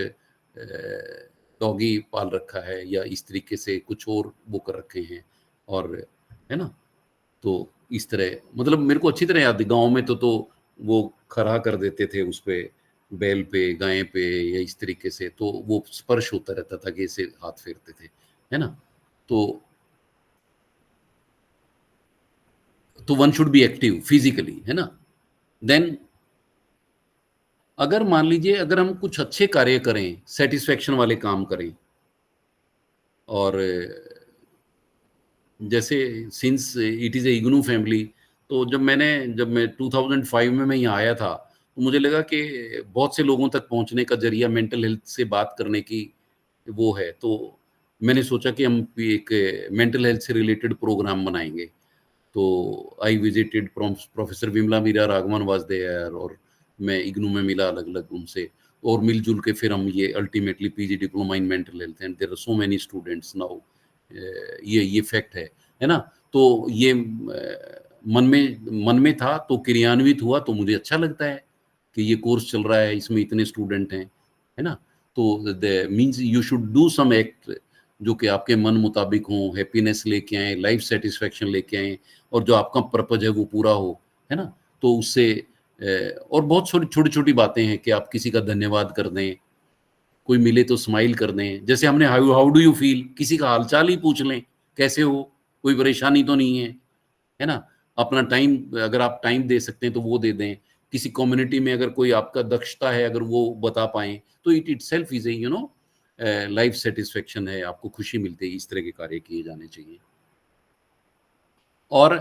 डॉगी पाल रखा है या इस तरीके से कुछ और वो कर रखे हैं, और है ना। तो इस तरह मतलब मेरे को अच्छी तरह याद है, गांव में तो वो खरा कर देते थे उस पे, बैल पे, गाय पे, या इस तरीके से, तो वो स्पर्श होता रहता था कि ऐसे हाथ फेरते थे, है ना। तो one should be active physically, है ना। देन अगर मान लीजिए अगर हम कुछ अच्छे कार्य करें, सेटिस्फेक्शन वाले काम करें, और जैसे since it is A IGNOU family, तो जब मैं 2005 में मैं यहाँ आया था, तो मुझे लगा कि बहुत से लोगों तक पहुँचने का जरिया मेंटल हेल्थ से बात करने की वो है। तो मैंने सोचा कि हम भी एक मेंटल हेल्थ से रिलेटेड प्रोग्राम बनाएंगे। तो I visited professor Vimla Meera Raghavan was there, और मैं इग्नू में मिला अलग अलग उनसे, और मिलजुल के फिर हम ये ultimately PG diploma in mental health, and there are so many students now. ये फैक्ट है ना। तो ये मन में था, तो क्रियान्वित हुआ, तो मुझे अच्छा लगता है कि ये कोर्स चल रहा है, इसमें इतने स्टूडेंट हैं, है ना। तो means you should do some act जो कि आपके मन मुताबिक हो, हैप्पीनेस लेके आए, लाइफ सेटिस्फेक्शन लेके आए, और जो आपका पर्पज है वो पूरा हो, है ना। तो उससे और बहुत छोटी छोटी बातें हैं कि आप किसी का धन्यवाद कर दें, कोई मिले तो स्माइल कर दें, जैसे हमने हाउ डू यू फील, किसी का हालचाल ही पूछ लें, कैसे हो, कोई परेशानी तो नहीं है ना। अपना टाइम, अगर आप टाइम दे सकते हैं तो वो दे दें। किसी कम्युनिटी में अगर कोई आपका दक्षता है, अगर वो बता पाए, तो it self is a life satisfaction है, आपको खुशी मिलती है। इस तरह के कार्य किए जाने चाहिए। और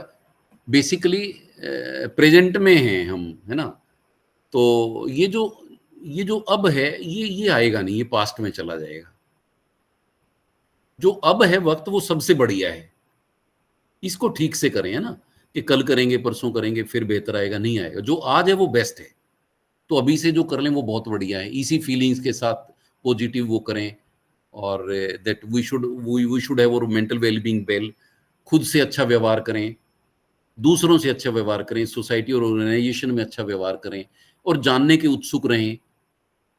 बेसिकली प्रेजेंट में हैं हम, है ना। तो ये जो अब है, ये आएगा नहीं, ये पास्ट में चला जाएगा। जो अब है वक्त, वो सबसे बढ़िया है। इसको ठीक से करें, है ना, कि कल करेंगे, परसों करेंगे, फिर बेहतर आएगा, नहीं आएगा। जो आज है वो बेस्ट है, तो अभी से जो कर लें वो बहुत बढ़िया है। इसी फीलिंग्स के साथ पॉजिटिव वो करें, और दैट वी शुड हैव और मेंटल वेलबींग वेल। खुद से अच्छा व्यवहार करें, दूसरों से अच्छा व्यवहार करें, सोसाइटी और ऑर्गेनाइजेशन में अच्छा व्यवहार करें, और जानने के उत्सुक रहें,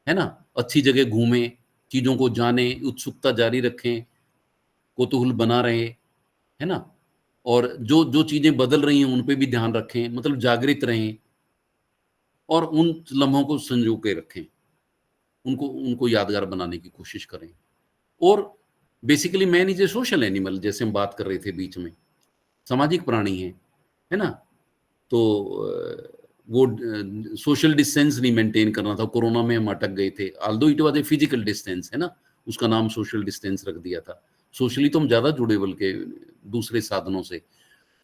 है ना। अच्छी जगह घूमें, चीज़ों को जानें, उत्सुकता जारी रखें, कौतूहल बना रहे, है ना। और जो जो चीज़ें बदल रही हैं उन पे भी ध्यान रखें, मतलब जागृत रहें, और उन लम्हों को संजो के रखें, उनको उनको यादगार बनाने की कोशिश करें। और basically man is a social animal, जैसे हम बात कर रहे थे बीच में, सामाजिक प्राणी है ना। तो वो सोशल डिस्टेंस नहीं मेंटेन करना था, कोरोना में हम अटक गए थे, although it was a physical distance, है ना, उसका नाम सोशल डिस्टेंस रख दिया था। सोशली तो हम ज़्यादा जुड़े बल्कि दूसरे साधनों से।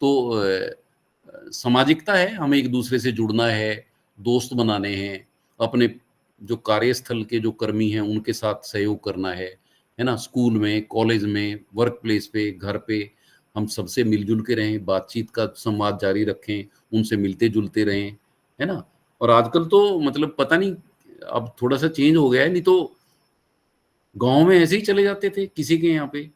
तो सामाजिकता है, हमें एक दूसरे से जुड़ना है, दोस्त बनाने हैं, अपने जो कार्यस्थल के जो कर्मी हैं उनके साथ सहयोग करना है ना। स्कूल में, कॉलेज में, वर्क प्लेस पे, घर पे हम सबसे मिलजुल के रहें, बातचीत का संवाद जारी रखें, उनसे मिलते जुलते रहें, है ना। और आजकल तो मतलब पता नहीं, अब थोड़ा सा चेंज हो गया है, नहीं तो गांव में ऐसे ही चले जाते थे किसी के यहाँ पे,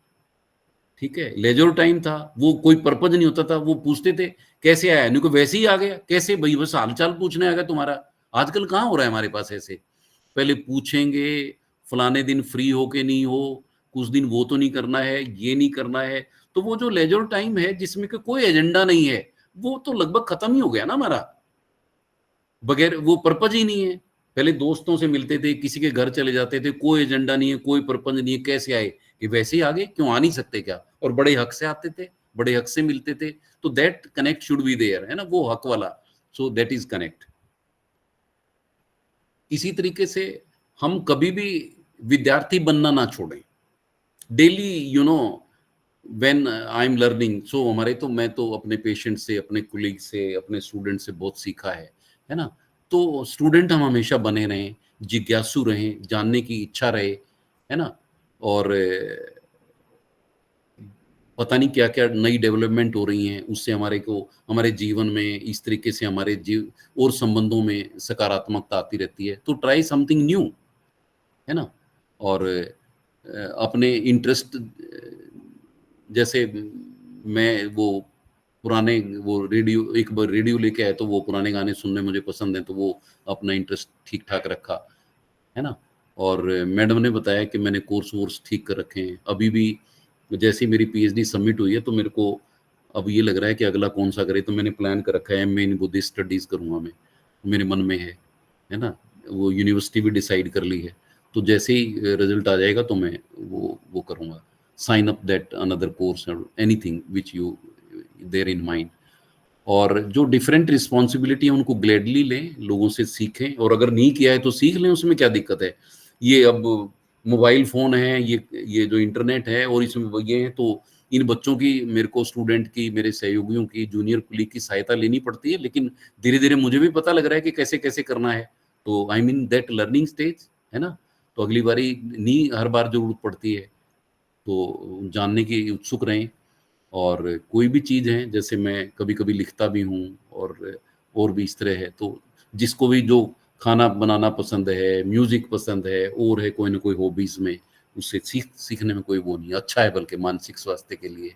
ठीक है, लेजर टाइम था, वो कोई पर्पज नहीं होता था, वो पूछते थे कैसे आया, नहीं को वैसे ही आ गया, कैसे भाई, बस हालचाल पूछने आ गया तुम्हारा। आजकल कहाँ हो रहा है हमारे पास ऐसे, पहले पूछेंगे फलाने दिन फ्री हो के नहीं हो, कुछ दिन वो तो नहीं करना है, ये नहीं करना है। तो वो जो लेजर टाइम है जिसमें कोई एजेंडा नहीं है, वो तो लगभग खत्म ही हो गया ना हमारा, बगैर वो पर्पज ही नहीं है। पहले दोस्तों से मिलते थे, किसी के घर चले जाते थे, कोई एजेंडा नहीं है, कोई पर्पज नहीं है, कैसे आए, कि वैसे ही आगे, क्यों आ नहीं सकते क्या, और बड़े हक से आते थे, बड़े हक से मिलते थे। तो that connect should be there, है ना, वो हक वाला, सो दैट इज कनेक्ट। इसी तरीके से हम कभी भी विद्यार्थी बनना ना छोड़ें, daily when I am learning, so हमारे तो मैं तो अपने पेशेंट से, अपने कुलीग से, अपने स्टूडेंट से बहुत सीखा है ना। तो स्टूडेंट हम हमेशा बने रहें, जिज्ञासु रहें, जानने की इच्छा रहे, है ना। और पता नहीं क्या क्या नई डेवलपमेंट हो रही हैं, उससे हमारे को हमारे जीवन में इस तरीके से हमारे जीव और संबंधों में सकारात्मकता आती रहती है। तो ट्राई समथिंग न्यू, है ना। और अपने इंटरेस्ट, जैसे मैं वो पुराने वो रेडियो, एक बार रेडियो लेके आया तो वो पुराने गाने सुनने मुझे पसंद है, तो वो अपना इंटरेस्ट ठीक ठाक रखा, है ना। और मैडम ने बताया कि मैंने कोर्स वोर्स ठीक कर रखे हैं। अभी भी जैसे ही मेरी पीएचडी सबमिट हुई है तो मेरे को अब ये लग रहा है कि अगला कौन सा करे, तो मैंने प्लान कर रखा है एमए इन बुद्धिस्ट स्टडीज करूँगा मैं, मेरे मन में है ना। वो यूनिवर्सिटी भी डिसाइड कर ली है, तो जैसे ही रिजल्ट आ जाएगा तो मैं वो करूँगा, sign up that another course और anything which you there in mind. और जो डिफरेंट रिस्पॉन्सिबिलिटी है उनको ग्लैडली लें, लोगों से सीखें, और अगर नहीं किया है तो सीख लें, उसमें क्या दिक्कत है। ये अब मोबाइल फ़ोन है, ये जो इंटरनेट है और इसमें ये है, तो इन बच्चों की, मेरे को स्टूडेंट की, मेरे सहयोगियों की, जूनियर कुलीग की सहायता लेनी पड़ती है, लेकिन धीरे-धीरे मुझे भी पता लग रहा है कि कैसे-कैसे करना है। तो I M in that learning stage, है ना। तो अगली बारी नहीं हर बार ज़रूरत पड़ती है, तो जानने की उत्सुक रहें। और कोई भी चीज़ है, जैसे मैं कभी-कभी लिखता भी हूँ, और भी इस तरह है, तो जिसको भी जो खाना बनाना पसंद है, म्यूज़िक पसंद है, और है कोई ना कोई हॉबीज़ में, उससे सीखने में कोई वो नहीं है, अच्छा है बल्कि मानसिक स्वास्थ्य के लिए।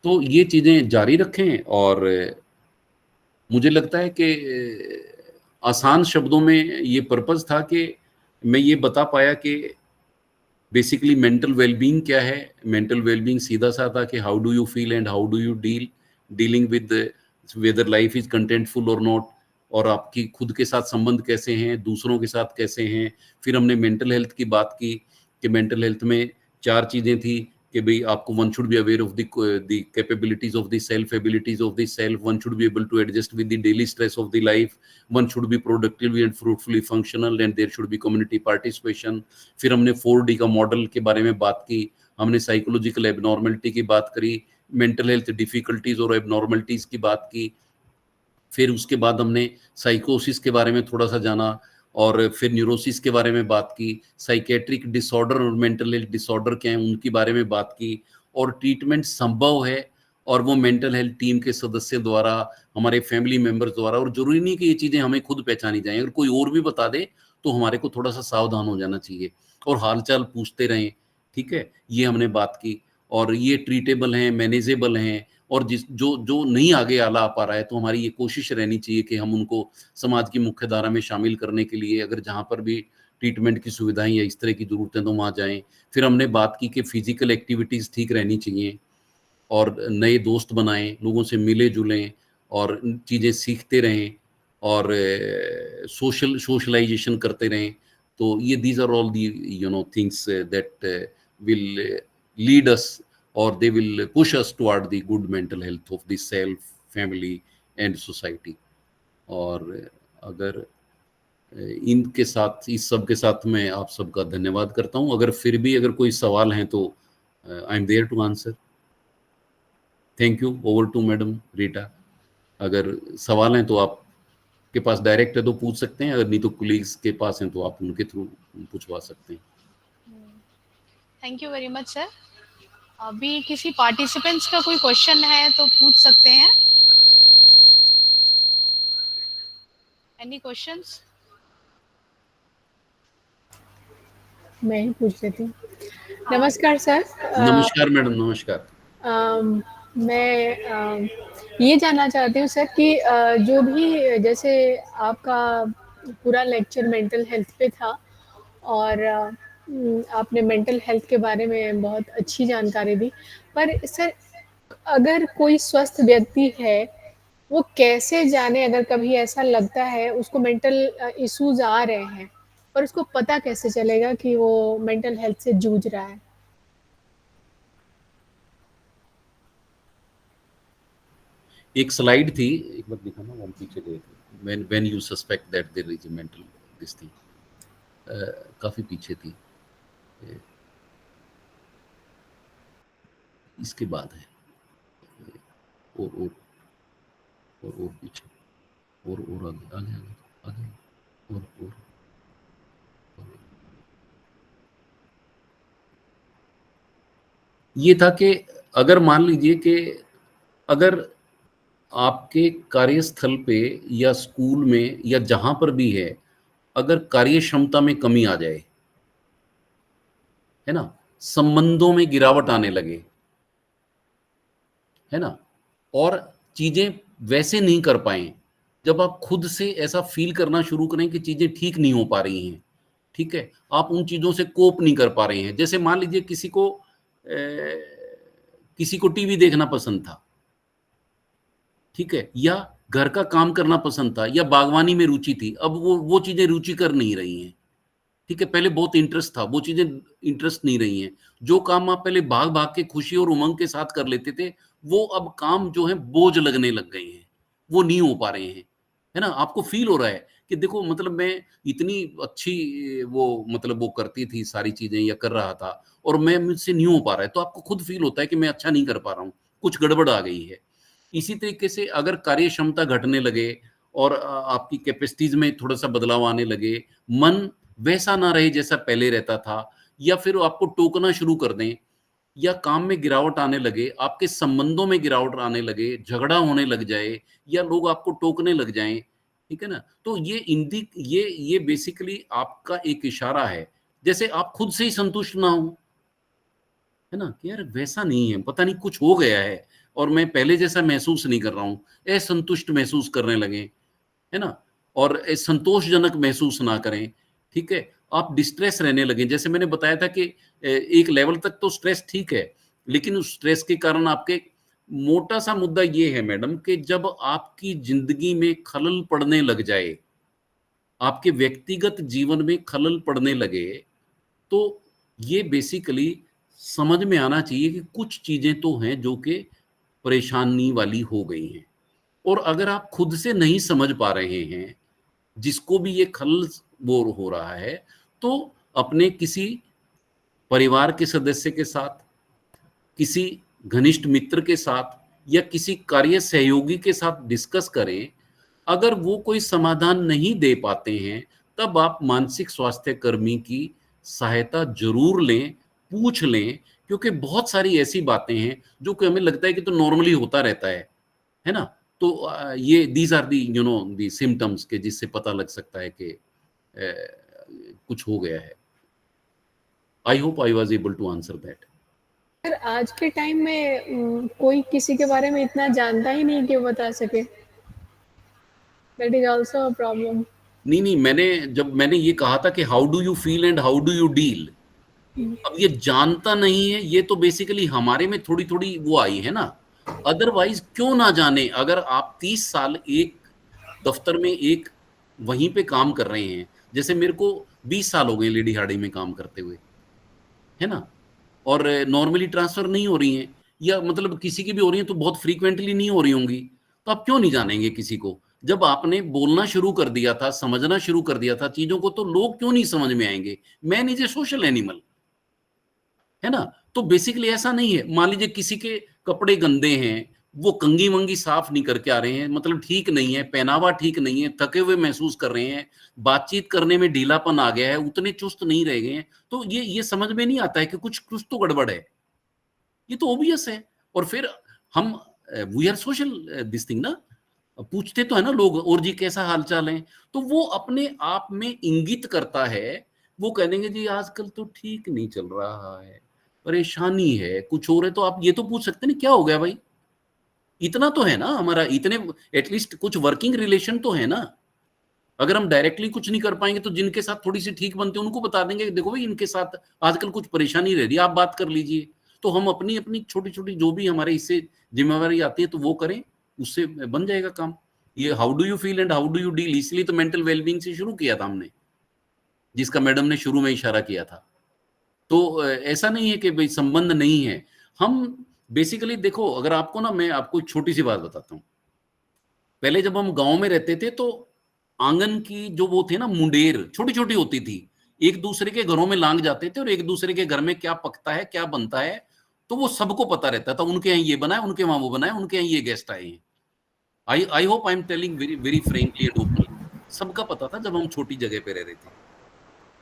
तो ये चीज़ें जारी रखें। और मुझे लगता है कि आसान शब्दों में ये पर्पज़ था कि मैं ये बता पाया कि बेसिकली मेंटल वेलबींग क्या है। मेंटल वेलबींग सीधा सा था कि how do you feel and how do you dealing with whether life is contentful और नॉट, और आपकी खुद के साथ संबंध कैसे हैं, दूसरों के साथ कैसे हैं। फिर हमने मेंटल हेल्थ की बात की कि मेंटल हेल्थ में चार चीजें थी कि भाई आपको, one should be aware of the capabilities of the self, abilities of the self, one should be able to adjust with the daily stress of the life, one should be productive and fruitfully functional, and there should be community participation. फिर हमने 4D का model के बारे में बात की, हमने psychological abnormality की बात करी, मेंटल हेल्थ डिफिकल्टीज और एबनॉर्मलिटीज की बात की। फिर उसके बाद हमने साइकोसिस के बारे में थोड़ा सा जाना, और फिर न्यूरोसिस के बारे में बात की, साइकेट्रिक डिसऑर्डर और मेंटल हेल्थ डिसऑर्डर क्या है उनके बारे में बात की, और ट्रीटमेंट संभव है, और वो मेंटल हेल्थ टीम के सदस्य द्वारा, हमारे फैमिली मेंबर्स द्वारा। और जरूरी नहीं कि ये चीज़ें हमें खुद पहचानी जाएं, अगर कोई और भी बता दे तो हमारे को थोड़ा सा सावधान हो जाना चाहिए, और हालचाल पूछते रहें, ठीक है। ये हमने बात की, और ये ट्रीटेबल हैं, मैनेजेबल हैं, और जिस जो जो नहीं आगे आला आ पा रहा है, तो हमारी ये कोशिश रहनी चाहिए कि हम उनको समाज की मुख्य धारा में शामिल करने के लिए, अगर जहाँ पर भी ट्रीटमेंट की सुविधाएं या इस तरह की ज़रूरतें तो वहाँ जाएं। फिर हमने बात की कि फिजिकल एक्टिविटीज़ ठीक रहनी चाहिए, और नए दोस्त बनाएं, लोगों से मिले जुलें, और चीज़ें सीखते रहें, और सोशलाइजेशन करते रहें। तो ये these are all the things that will lead us, or they will push us toward the good mental health of the self, family and society. और अगर इनके साथ, इस सब के साथ मैं आप सबका धन्यवाद करता हूं। अगर फिर भी अगर कोई सवाल हैं तो I am there to answer. Thank you. Over to madam Rita. अगर सवाल हैं तो आपके पास डायरेक्ट है तो पूछ सकते हैं, अगर नहीं तो कुलीग्स के पास हैं तो आप उनके थ्रू पूछवा सकते हैं। Thank you very much sir. अभी किसी पार्टिसिपेंट्स का कोई क्वेश्चन है तो पूछ सकते हैं। Any questions? मैं ही पूछ लेती हूँ। नमस्कार सर। नमस्कार मैडम, नमस्कार। मैं ये जानना चाहती हूँ सर कि जो भी, जैसे आपका पूरा लेक्चर मेंटल हेल्थ पे था, और आपने मेंटल हेल्थ के बारे में बहुत अच्छी जानकारी दी, पर सर अगर कोई स्वस्थ व्यक्ति है, वो कैसे जाने, अगर कभी ऐसा लगता है उसको मेंटल इश्यूज आ रहे हैं, और उसको पता कैसे चलेगा कि वो मेंटल हेल्थ से जूझ रहा है? एक स्लाइड थी, एक बार दिखाना, वो पीछे गए थे, when you suspect that there is a mental this thing, काफी पीछे थी। इसके बाद है और पीछे और आगे आगे आगे आगे और ये था कि अगर मान लीजिए कि अगर आपके कार्यस्थल पे या स्कूल में या जहां पर भी है, अगर कार्य क्षमता में कमी आ जाए, है ना, संबंधों में गिरावट आने लगे, है ना, और चीजें वैसे नहीं कर पाए, जब आप खुद से ऐसा फील करना शुरू करें कि चीजें ठीक नहीं हो पा रही हैं, ठीक है, आप उन चीजों से कोप नहीं कर पा रहे हैं। जैसे मान लीजिए किसी को टीवी देखना पसंद था, ठीक है, या घर का काम करना पसंद था, या बागवानी में रुचि थी, अब वो चीजें रुचिकर नहीं रही हैं, ठीक है, पहले बहुत इंटरेस्ट था, वो चीजें इंटरेस्ट नहीं रही हैं। जो काम आप पहले भाग भाग के खुशी और उमंग के साथ कर लेते थे, वो अब काम जो है बोझ लगने लग गए हैं, वो नहीं हो पा रहे हैं, है ना। आपको फील हो रहा है कि देखो मतलब मैं इतनी अच्छी वो करती थी सारी चीजें या कर रहा था, और मुझसे नहीं हो पा रहा है, तो आपको खुद फील होता है कि मैं अच्छा नहीं कर पा रहा हूँ, कुछ गड़बड़ आ गई है। इसी तरीके से अगर कार्य क्षमता घटने लगे और आपकी कैपेसिटीज में थोड़ा सा बदलाव आने लगे, मन वैसा ना रहे जैसा पहले रहता था, या फिर आपको टोकना शुरू कर दें, या काम में गिरावट आने लगे, आपके संबंधों में गिरावट आने लगे, झगड़ा होने लग जाए, या लोग आपको टोकने लग जाएं, ठीक है ना, तो ये बेसिकली आपका एक इशारा है, जैसे आप खुद से ही संतुष्ट ना हो, है ना, कि यार वैसा नहीं है, पता नहीं कुछ हो गया है और मैं पहले जैसा महसूस नहीं कर रहा हूँ, असंतुष्ट महसूस करने लगे, है ना, और संतोषजनक महसूस ना करें, ठीक है, आप डिस्ट्रेस रहने लगे। जैसे मैंने बताया था कि एक लेवल तक तो स्ट्रेस ठीक है, लेकिन उस स्ट्रेस के कारण आपके मोटा सा मुद्दा ये है मैडम कि जब आपकी जिंदगी में खलल पड़ने लग जाए, आपके व्यक्तिगत जीवन में खलल पड़ने लगे, तो ये बेसिकली समझ में आना चाहिए कि कुछ चीजें तो हैं जो कि परेशानी वाली हो गई हैं, और अगर आप खुद से नहीं समझ पा रहे हैं जिसको भी ये खलल वो हो रहा है, तो अपने किसी परिवार के सदस्य के साथ, किसी घनिष्ठ मित्र के साथ, या किसी कार्य सहयोगी के साथ डिस्कस करें। अगर वो कोई समाधान नहीं दे पाते हैं, तब आप मानसिक स्वास्थ्य कर्मी की सहायता जरूर लें, पूछ लें, क्योंकि बहुत सारी ऐसी बातें हैं जो कि हमें लगता है कि तो नॉर्मली होता रहता है ना। तो ये these are the the symptoms के जिससे पता लग सकता है कि कुछ हो गया है। I hope I was able to answer that. Sir आज के टाइम में कोई किसी के बारे में इतना जानता ही नहीं कि वो बता सके, that is also a problem. नहीं, मैंने ये कहा था कि how do you feel and how do you deal, अब ये जानता नहीं है, ये तो बेसिकली हमारे में थोड़ी थोड़ी वो आई है ना, अदरवाइज क्यों ना जाने। अगर आप 30 साल एक दफ्तर में एक वहीं पे काम कर रहे हैं, जैसे मेरे को 20 साल हो गए लेडी हार्डी में काम करते हुए, है ना, और नॉर्मली ट्रांसफर नहीं हो रही हैं, या मतलब किसी की भी हो रही है तो बहुत फ्रीक्वेंटली नहीं हो रही होंगी, तो आप क्यों नहीं जानेंगे किसी को। जब आपने बोलना शुरू कर दिया था, समझना शुरू कर दिया था चीजों को, तो लोग क्यों नहीं समझ में आएंगे। Man is a social animal, है ना। तो बेसिकली ऐसा नहीं है, मान लीजिए किसी के कपड़े गंदे हैं, वो कंगी वंगी साफ नहीं करके आ रहे हैं, मतलब ठीक नहीं है, पहनावा ठीक नहीं है, थके हुए महसूस कर रहे हैं, बातचीत करने में ढीलापन आ गया है, उतने चुस्त नहीं रह गए हैं, तो ये समझ में नहीं आता है कि कुछ तो गड़बड़ है, ये तो ओबियस है। और फिर हम we are social this thing ना, पूछते तो है ना लोग, और जी कैसा हालचाल है, तो वो अपने आप में इंगित करता है, वो कह देंगे जी आजकल तो ठीक नहीं चल रहा है, परेशानी है, कुछ और है, तो आप ये तो पूछ सकते हैं क्या हो गया भाई, इतना तो है ना हमारा, इतने एटलीस्ट कुछ वर्किंग रिलेशन तो है ना। अगर हम डायरेक्टली कुछ नहीं कर पाएंगे तो जिनके साथ थोड़ी सी ठीक बनते हैं उनको बता देंगे देखो भाई इनके साथ आजकल कुछ परेशानी रह रही है, आप बात कर लीजिए। तो हम अपनी अपनी छोटी छोटी जो भी हमारे इससे जिम्मेवारी आती है तो वो करें, उससे बन जाएगा काम। ये how do you feel and how do you deal, इसलिए तो मेंटल वेलबींग से शुरू किया था हमने, जिसका मैडम ने शुरू में इशारा किया था। तो ऐसा नहीं है कि भाई संबंध नहीं है। हम बेसिकली देखो, अगर आपको ना, मैं आपको छोटी सी बात बताता हूँ। पहले जब हम गांव में रहते थे तो आंगन की जो वो थे ना मुंडेर, छोटी छोटी होती थी, एक दूसरे के घरों में लांग जाते थे और एक दूसरे के घर में क्या पकता है क्या बनता है तो वो सबको पता रहता था, उनके यहाँ ये बना है, उनके वहां वो बना है, उनके यहाँ ये गेस्ट आए हैं। आई hope I am telling very very frankly and openly, सबका पता था जब हम छोटी जगह पे रह रहे थे।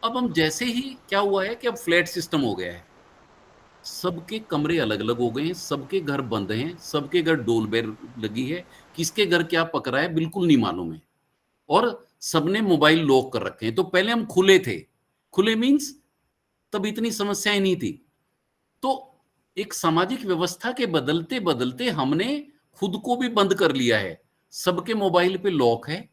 अब हम जैसे ही क्या हुआ है कि अब फ्लैट सिस्टम हो गया है, सबके कमरे अलग अलग हो गए हैं, सबके घर बंद हैं, सबके घर डोल बेल लगी है, किसके घर क्या पक रहा है बिल्कुल नहीं मालूम है, और सबने मोबाइल लॉक कर रखे हैं। तो पहले हम खुले थे, खुले मींस तब इतनी समस्याएं नहीं थी। तो एक सामाजिक व्यवस्था के बदलते बदलते हमने खुद को भी बंद कर लिया है, सबके मोबाइल पे लॉक है।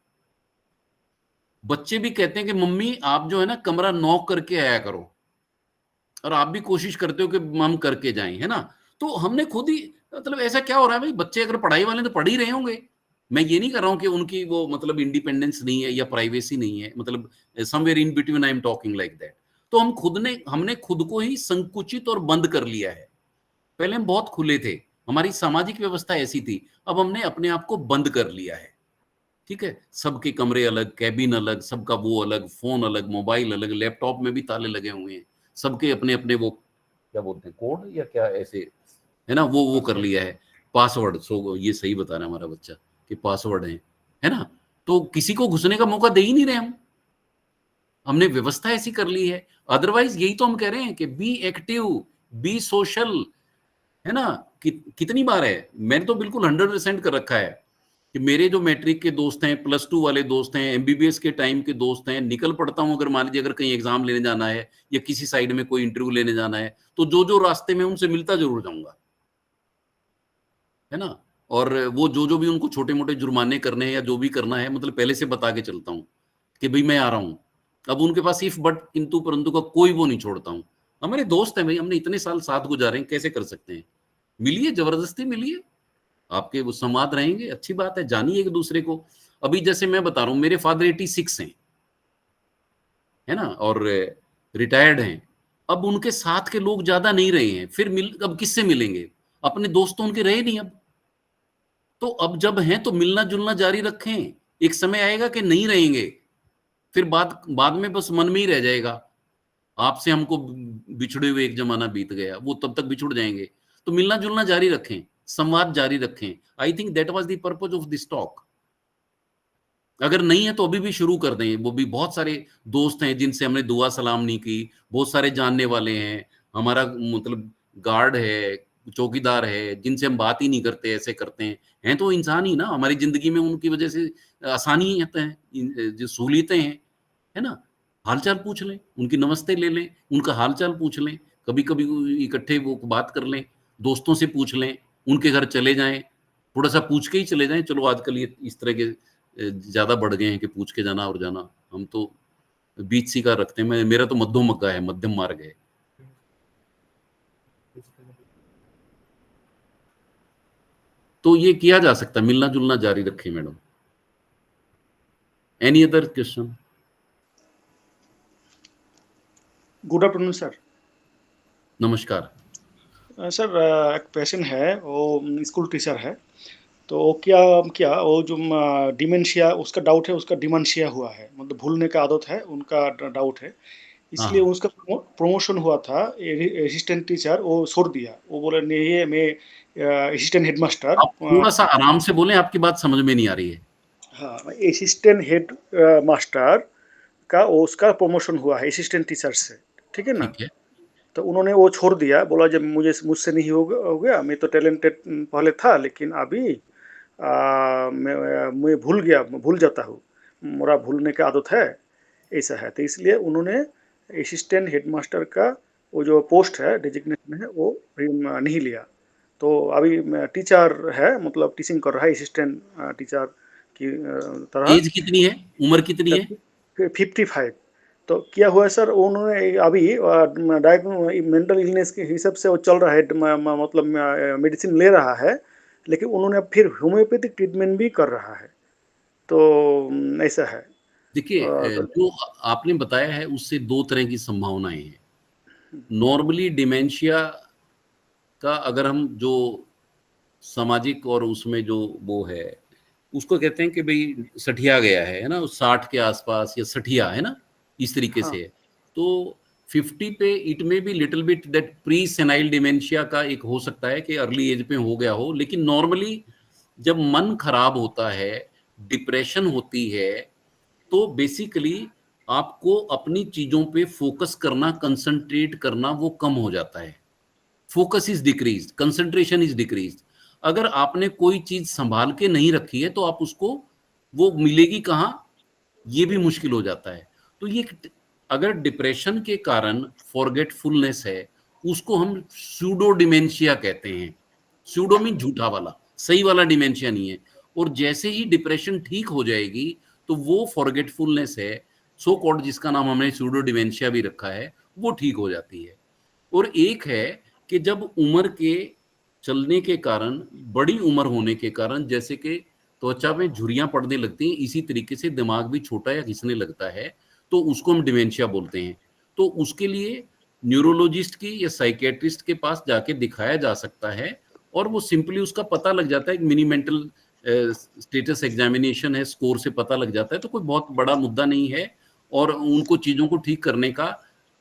बच्चे भी कहते हैं कि मम्मी आप जो है ना कमरा नॉक करके आया करो, और आप भी कोशिश करते हो कि हम करके जाएं, है ना। तो हमने खुद ही, मतलब ऐसा क्या हो रहा है भाई, बच्चे अगर पढ़ाई वाले तो पढ़ ही रहे होंगे। मैं ये नहीं कर रहा हूं कि उनकी वो मतलब इंडिपेंडेंस नहीं है या प्राइवेसी नहीं है, मतलब somewhere in between I am talking like that. तो हमने खुद को ही संकुचित और बंद कर लिया है। पहले हम बहुत खुले थे, हमारी सामाजिक व्यवस्था ऐसी थी, अब हमने अपने आप को बंद कर लिया है। ठीक है, सबके कमरे अलग, कैबिन अलग, सबका वो अलग, फोन अलग, मोबाइल अलग, लैपटॉप में भी ताले लगे हुए हैं, सबके अपने अपने वो क्या बोलते हैं कोड या क्या ऐसे, है ना, वो कर लिया है, पासवर्ड। सो ये सही बता रहा है हमारा बच्चा कि पासवर्ड है ना। तो किसी को घुसने का मौका दे ही नहीं रहे हम, हमने व्यवस्था ऐसी कर ली है। अदरवाइज यही तो हम कह रहे हैं कि बी एक्टिव, बी सोशल, है ना। कितनी बार है, मैंने तो बिल्कुल 100% कर रखा है कि मेरे जो मैट्रिक के दोस्त हैं, +2 वाले दोस्त हैं, एमबीबीएस के टाइम के दोस्त हैं, निकल पड़ता हूं अगर मान लीजिए अगर कहीं एग्जाम लेने जाना है या किसी साइड में कोई इंटरव्यू लेने जाना है, तो जो जो रास्ते में उनसे मिलता जरूर जाऊंगा, है ना। और वो जो भी उनको छोटे मोटे जुर्माने करने हैं या जो भी करना है, मतलब पहले से बता के चलता हूँ कि भाई मैं आ रहा हूँ। अब उनके पास इफ बट किंतु परंतु का कोई वो नहीं छोड़ता हूँ। हमारे दोस्त हैं भाई, हमने इतने साल साथ गुजारे हैं, कैसे कर सकते हैं। मिलिए, जबरदस्ती मिलिए, आपके वो संवाद रहेंगे, अच्छी बात है, जानिए एक दूसरे को। अभी जैसे मैं बता रहा हूँ, मेरे फादर 86 हैं, है ना, और रिटायर्ड हैं। अब उनके साथ के लोग ज्यादा नहीं रहे हैं, फिर अब किससे मिलेंगे, अपने दोस्त तो उनके रहे नहीं अब। तो अब जब हैं तो मिलना जुलना जारी रखें, एक समय आएगा कि नहीं रहेंगे, फिर बाद में बस मन में ही रह जाएगा, आपसे हमको बिछड़े हुए एक जमाना बीत गया, वो तब तक बिछुड़ जाएंगे। तो मिलना जुलना जारी रखें, संवाद जारी रखें। I think that was the purpose of this talk. अगर नहीं है तो अभी भी शुरू कर दें। वो भी बहुत सारे दोस्त हैं जिनसे हमने दुआ सलाम नहीं की, बहुत सारे जानने वाले हैं, हमारा मतलब गार्ड है, चौकीदार है, जिनसे हम बात ही नहीं करते, ऐसे करते हैं तो इंसान ही ना, हमारी जिंदगी में उनकी वजह से आसानी है, जो सहूलियतें हैं, है ना। हालचाल पूछ लें, उनकी नमस्ते ले लें, उनका हालचाल पूछ लें, कभी कभी इकट्ठे वो बात कर लें, दोस्तों से पूछ लें, उनके घर चले जाएं, थोड़ा सा पूछ के ही चले जाएं। चलो आजकल ये इस तरह के ज्यादा बढ़ गए हैं कि पूछ के जाना और जाना, हम तो बीच सी का रखते हैं। मेरा तो मध्यम मग्गा है, मध्यम मार्ग है। तो ये किया जा सकता है, मिलना जुलना जारी रखें madam. Any other question? Good afternoon sir. नमस्कार सर, एक पेशेंट है, वो स्कूल टीचर है, तो क्या क्या वो जो डिमेंशिया उसका डाउट है, उसका डिमेंशिया हुआ है, मतलब भूलने का आदत है उनका, डाउट है, इसलिए हाँ। उसका प्रमोशन हुआ था, असिस्टेंट टीचर वो छोड़ दिया, वो बोले नहीं ये मैं असिस्टेंट हेडमास्टर। आप थोड़ा सा आराम से बोलें, आपकी बात समझ में नहीं आ रही है। हाँ, असिस्टेंट हेड मास्टर का उसका प्रमोशन हुआ है असिस्टेंट टीचर से, ठीक है ना। ठीक है। तो उन्होंने वो छोड़ दिया, बोला जब मुझसे नहीं हो गया, मैं तो टैलेंटेड पहले था, लेकिन अभी मैं भूल जाता हूँ, मेरा भूलने का आदत है, ऐसा है। तो इसलिए उन्होंने असिस्टेंट हेडमास्टर का वो जो पोस्ट है, डेजिग्नेशन है, वो नहीं लिया। तो अभी टीचर है, मतलब टीचिंग कर रहा है असिस्टेंट टीचर की तरह। एज कितनी है, उम्र कितनी है? 55। तो क्या हुआ है सर, उन्होंने अभी मेंटल इलनेस के हिसाब से वो चल रहा है, मतलब मेडिसिन ले रहा है, लेकिन उन्होंने फिर होम्योपैथिक ट्रीटमेंट भी कर रहा है, तो ऐसा है। देखिए, जो आपने बताया है उससे दो तरह की संभावनाएं हैं। नॉर्मली डिमेंशिया का अगर हम जो सामाजिक और उसमें जो वो है, उसको कहते हैं कि भाई सठिया गया है ना, 60 के आसपास या सठिया, है ना, इस तरीके हाँ। से है। तो 50 पे इट में be little bit that pre senile dementia का एक हो सकता है कि अर्ली एज पे हो गया हो, लेकिन नॉर्मली जब मन खराब होता है, डिप्रेशन होती है, तो बेसिकली आपको अपनी चीजों पे फोकस करना, कंसंट्रेट करना वो कम हो जाता है। Focus is decrease, concentration is decrease. अगर आपने कोई चीज संभाल के नहीं रखी है तो आप उसको, वो मिलेगी कहाँ, ये भी मुश्किल हो जाता है। तो ये अगर डिप्रेशन के कारण फॉरगेटफुलनेस है, उसको हम सूडो डिमेंशिया कहते हैं। सूडो मीन झूठा वाला, सही वाला डिमेंशिया नहीं है। और जैसे ही डिप्रेशन ठीक हो जाएगी तो वो फॉरगेटफुलनेस है, सो कॉल्ड, जिसका नाम हमने सूडो डिमेंशिया भी रखा है, वो ठीक हो जाती है। और एक है कि जब उम्र के चलने के कारण, बड़ी उम्र होने के कारण, जैसे कि त्वचा में झुर्रियां पड़ने लगती हैं, इसी तरीके से दिमाग भी छोटा या घिसने लगता है, तो उसको हम डिमेंशिया बोलते हैं। तो उसके लिए न्यूरोलॉजिस्ट की या साइकेट्रिस्ट के पास जाके दिखाया जा सकता है, और वो सिंपली उसका पता लग जाता है। एक मिनी मेंटल स्टेटस एग्जामिनेशन है, स्कोर से पता लग जाता है, तो कोई बहुत बड़ा मुद्दा नहीं है, और उनको चीजों को ठीक करने का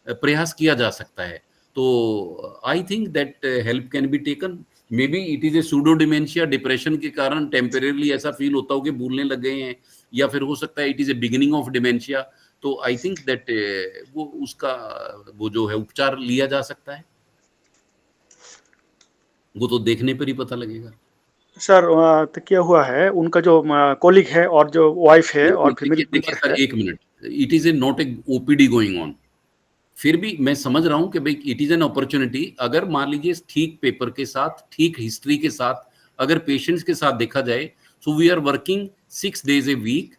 प्रयास किया जा सकता है। तो I think that help can be taken. May be it is A pseudo dementia, depression के कारण टेम्परेरली ऐसा फील होता हो कि भूलने लग गए हैं, या फिर हो सकता है it is A beginning of dementia. तो आई थिंक दैट वो उसका वो जो है उपचार लिया जा सकता है, वो तो देखने पर ही पता लगेगा। सर तो क्या हुआ है, उनका जो कॉलिग है और जो वाइफ है और फैमिली देखिए मेंबर सर, है। एक minute, it is A not a OPD going on. फिर भी मैं समझ रहा हूं कि भाई इट इज एन अपॉर्चुनिटी। अगर मान लीजिए ठीक पेपर के साथ, ठीक हिस्ट्री के साथ, अगर पेशेंट्स के साथ देखा जाए, so we are working 6 days a week,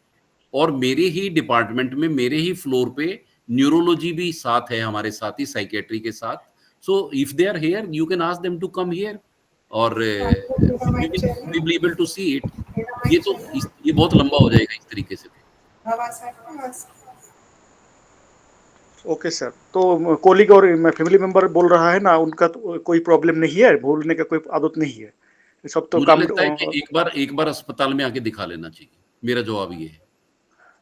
और मेरे ही डिपार्टमेंट में, मेरे ही फ्लोर पे न्यूरोलॉजी भी साथ है, हमारे साथ ही साइकेट्री के साथ। So if they are here, you can ask them to come here, और we will be able to see it. ये तो ये बहुत लंबा हो जाएगा इस तरीके से। ओके सर, तो कॉलिग और फैमिली मेंबर बोल रहा है ना, उनका तो कोई प्रॉब्लम नहीं है, भूलने का कोई आदत नहीं है, सब तो मुझे काम। लगता है कि एक बार अस्पताल में आके दिखा लेना चाहिए, मेरा जवाब ये है।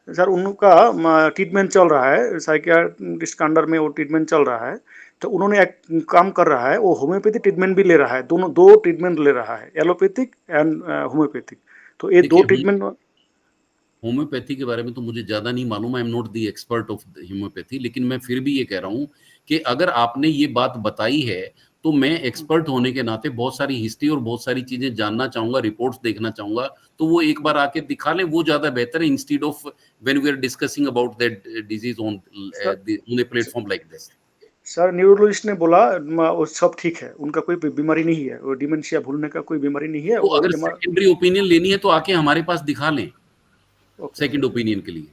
सर उनका ट्रीटमेंट चल रहा है, साइकियाट्रिस्ट के अंडर में वो ट्रीटमेंट चल रहा है, तो उन्होंने एक काम कर रहा है, वो होम्योपैथी ट्रीटमेंट भी ले रहा है, दोनों दो ट्रीटमेंट ले रहा है, एलोपैथिक एंड होम्योपैथिक। तो ये दो देखिए, ट्रीटमेंट। होम्योपैथी के बारे में तो मुझे ज्यादा नहीं मालूम, I am not the expert of homeopathy, लेकिन मैं फिर भी ये कह रहा हूँ कि अगर आपने ये बात बताई है, तो मैं एक्सपर्ट होने के नाते बहुत सारी हिस्ट्री और बहुत सारी चीजें जानना चाहूंगा, रिपोर्ट्स देखना चाहूंगा, तो वो एक बार आके दिखा लें, वो ज्यादा बेहतर है, instead of when we are discussing about that disease on a platform like this. Sir neurologist ने बोला वो सब ठीक है, उनका कोई बीमारी नहीं है, वो डिमेंशिया भूलने का कोई बीमारी नहीं है, तो वो अगर सेकेंडरी ओपिनियन लेनी है तो आके हमारे पास दिखा लें सेकेंड ओपिनियन के लिए।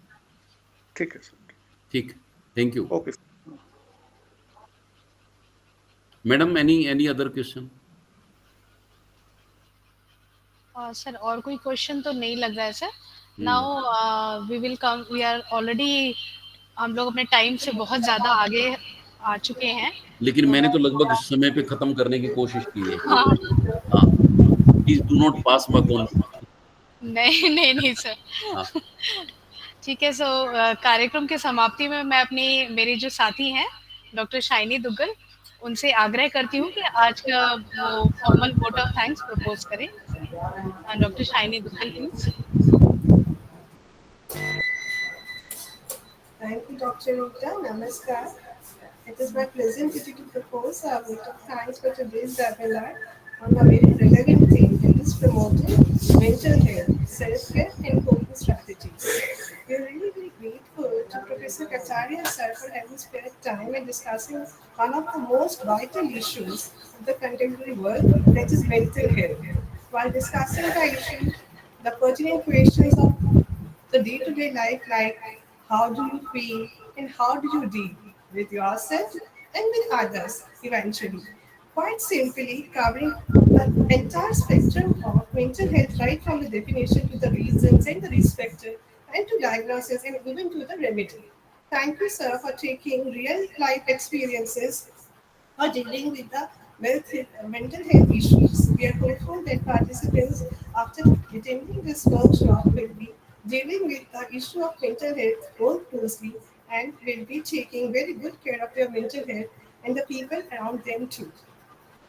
ठीक है सर। ठीक, thank you. Okay madam, any other question? Sir और कोई क्वेश्चन तो नहीं लग रहा है sir. Now we will come, we are already, हम लोग अपने टाइम से बहुत ज्यादा आगे आ चुके हैं। लेकिन मैंने तो लगभग समय पे खत्म करने की कोशिश की है। हाँ। प्लीज डू नॉट पास मत ऑन। नहीं नहीं नहीं सर। ठीक है, सो कार्यक्रम के समाप्ति में मैं मेरी जो साथी हैं डॉक्टर शाइनी दुग्गल, उनसे आग्रह करती हूँ कि आज का वो formal vote of thanks propose करें। Doctor Shiny Duggal please. Thank you, Dr. Rita. Namaskar. It is my pleasant duty to propose a vote of thanks for today's webinar on a very relevant theme, that is promoting mental health, self-care, and coping strategies. We are really very grateful to Professor Kacharya sir for having spared time and discussing one of the most vital issues of the contemporary world, that is mental health. While discussing the issue, the pertinent questions of the day-to-day life, like how do you feel and how do you deal with yourself and with others eventually. Quite simply covering the entire spectrum of mental health, right from the definition to the reasons and the risk factor and to diagnosis and even to the remedy. Thank you, sir, for taking real life experiences or dealing with the mental health issues. We are hopeful that participants, after attending this workshop, will be dealing with the issue of mental health more closely and will be taking very good care of their mental health and the people around them too.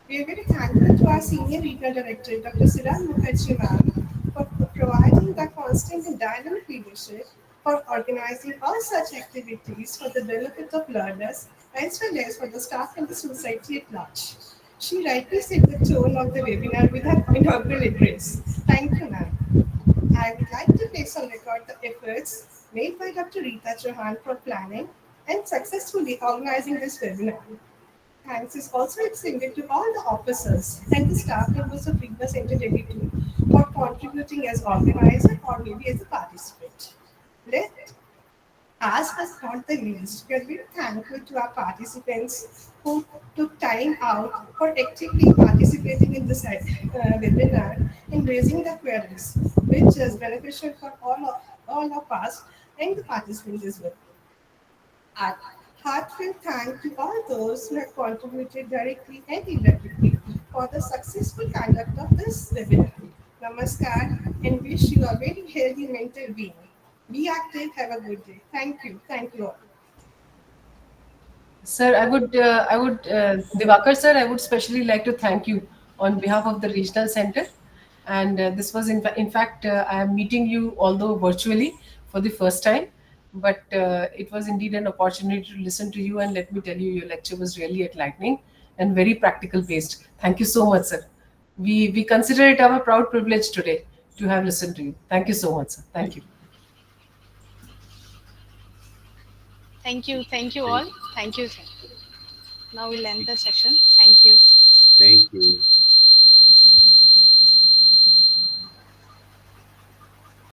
We are very thankful to our Senior Regional Director, Dr. Siddharth Mukherjee ma'am, for providing the constant and dynamic leadership for organizing all such activities for the benefit of learners as well as for the staff and the society at large. She rightly set the tone of the webinar with her inaugural address. Thank you, ma'am. I would like to place on record the efforts made by Dr. Rita Chauhan for planning and successfully organizing this webinar. Thanks is also extended to all the officers and the staff members of Rigma Center Delhi 2 for contributing as organizer or maybe as a participant. Let us, but not the least, we are very thankful to our participants who took time out for actively participating in this webinar and raising the queries, which is beneficial for all of us and the participants as well. A heartfelt thanks to all those who have contributed directly and indirectly for the successful conduct of this webinar. Namaskar and wish you a very healthy mental being. Be active, have a good day. Thank you. Thank you all. Sir, Divakar sir, I would especially like to thank you on behalf of the regional center. And this was, in fact, I am meeting you, although virtually, for the first time. But it was indeed an opportunity to listen to you. And let me tell you, your lecture was really enlightening and very practical based. Thank you so much, sir. We consider it our proud privilege today to have listened to you. Thank you so much, sir. Thank you. Thank you all. Thank you, sir. Now we'll end the session. Thank you. Thank you.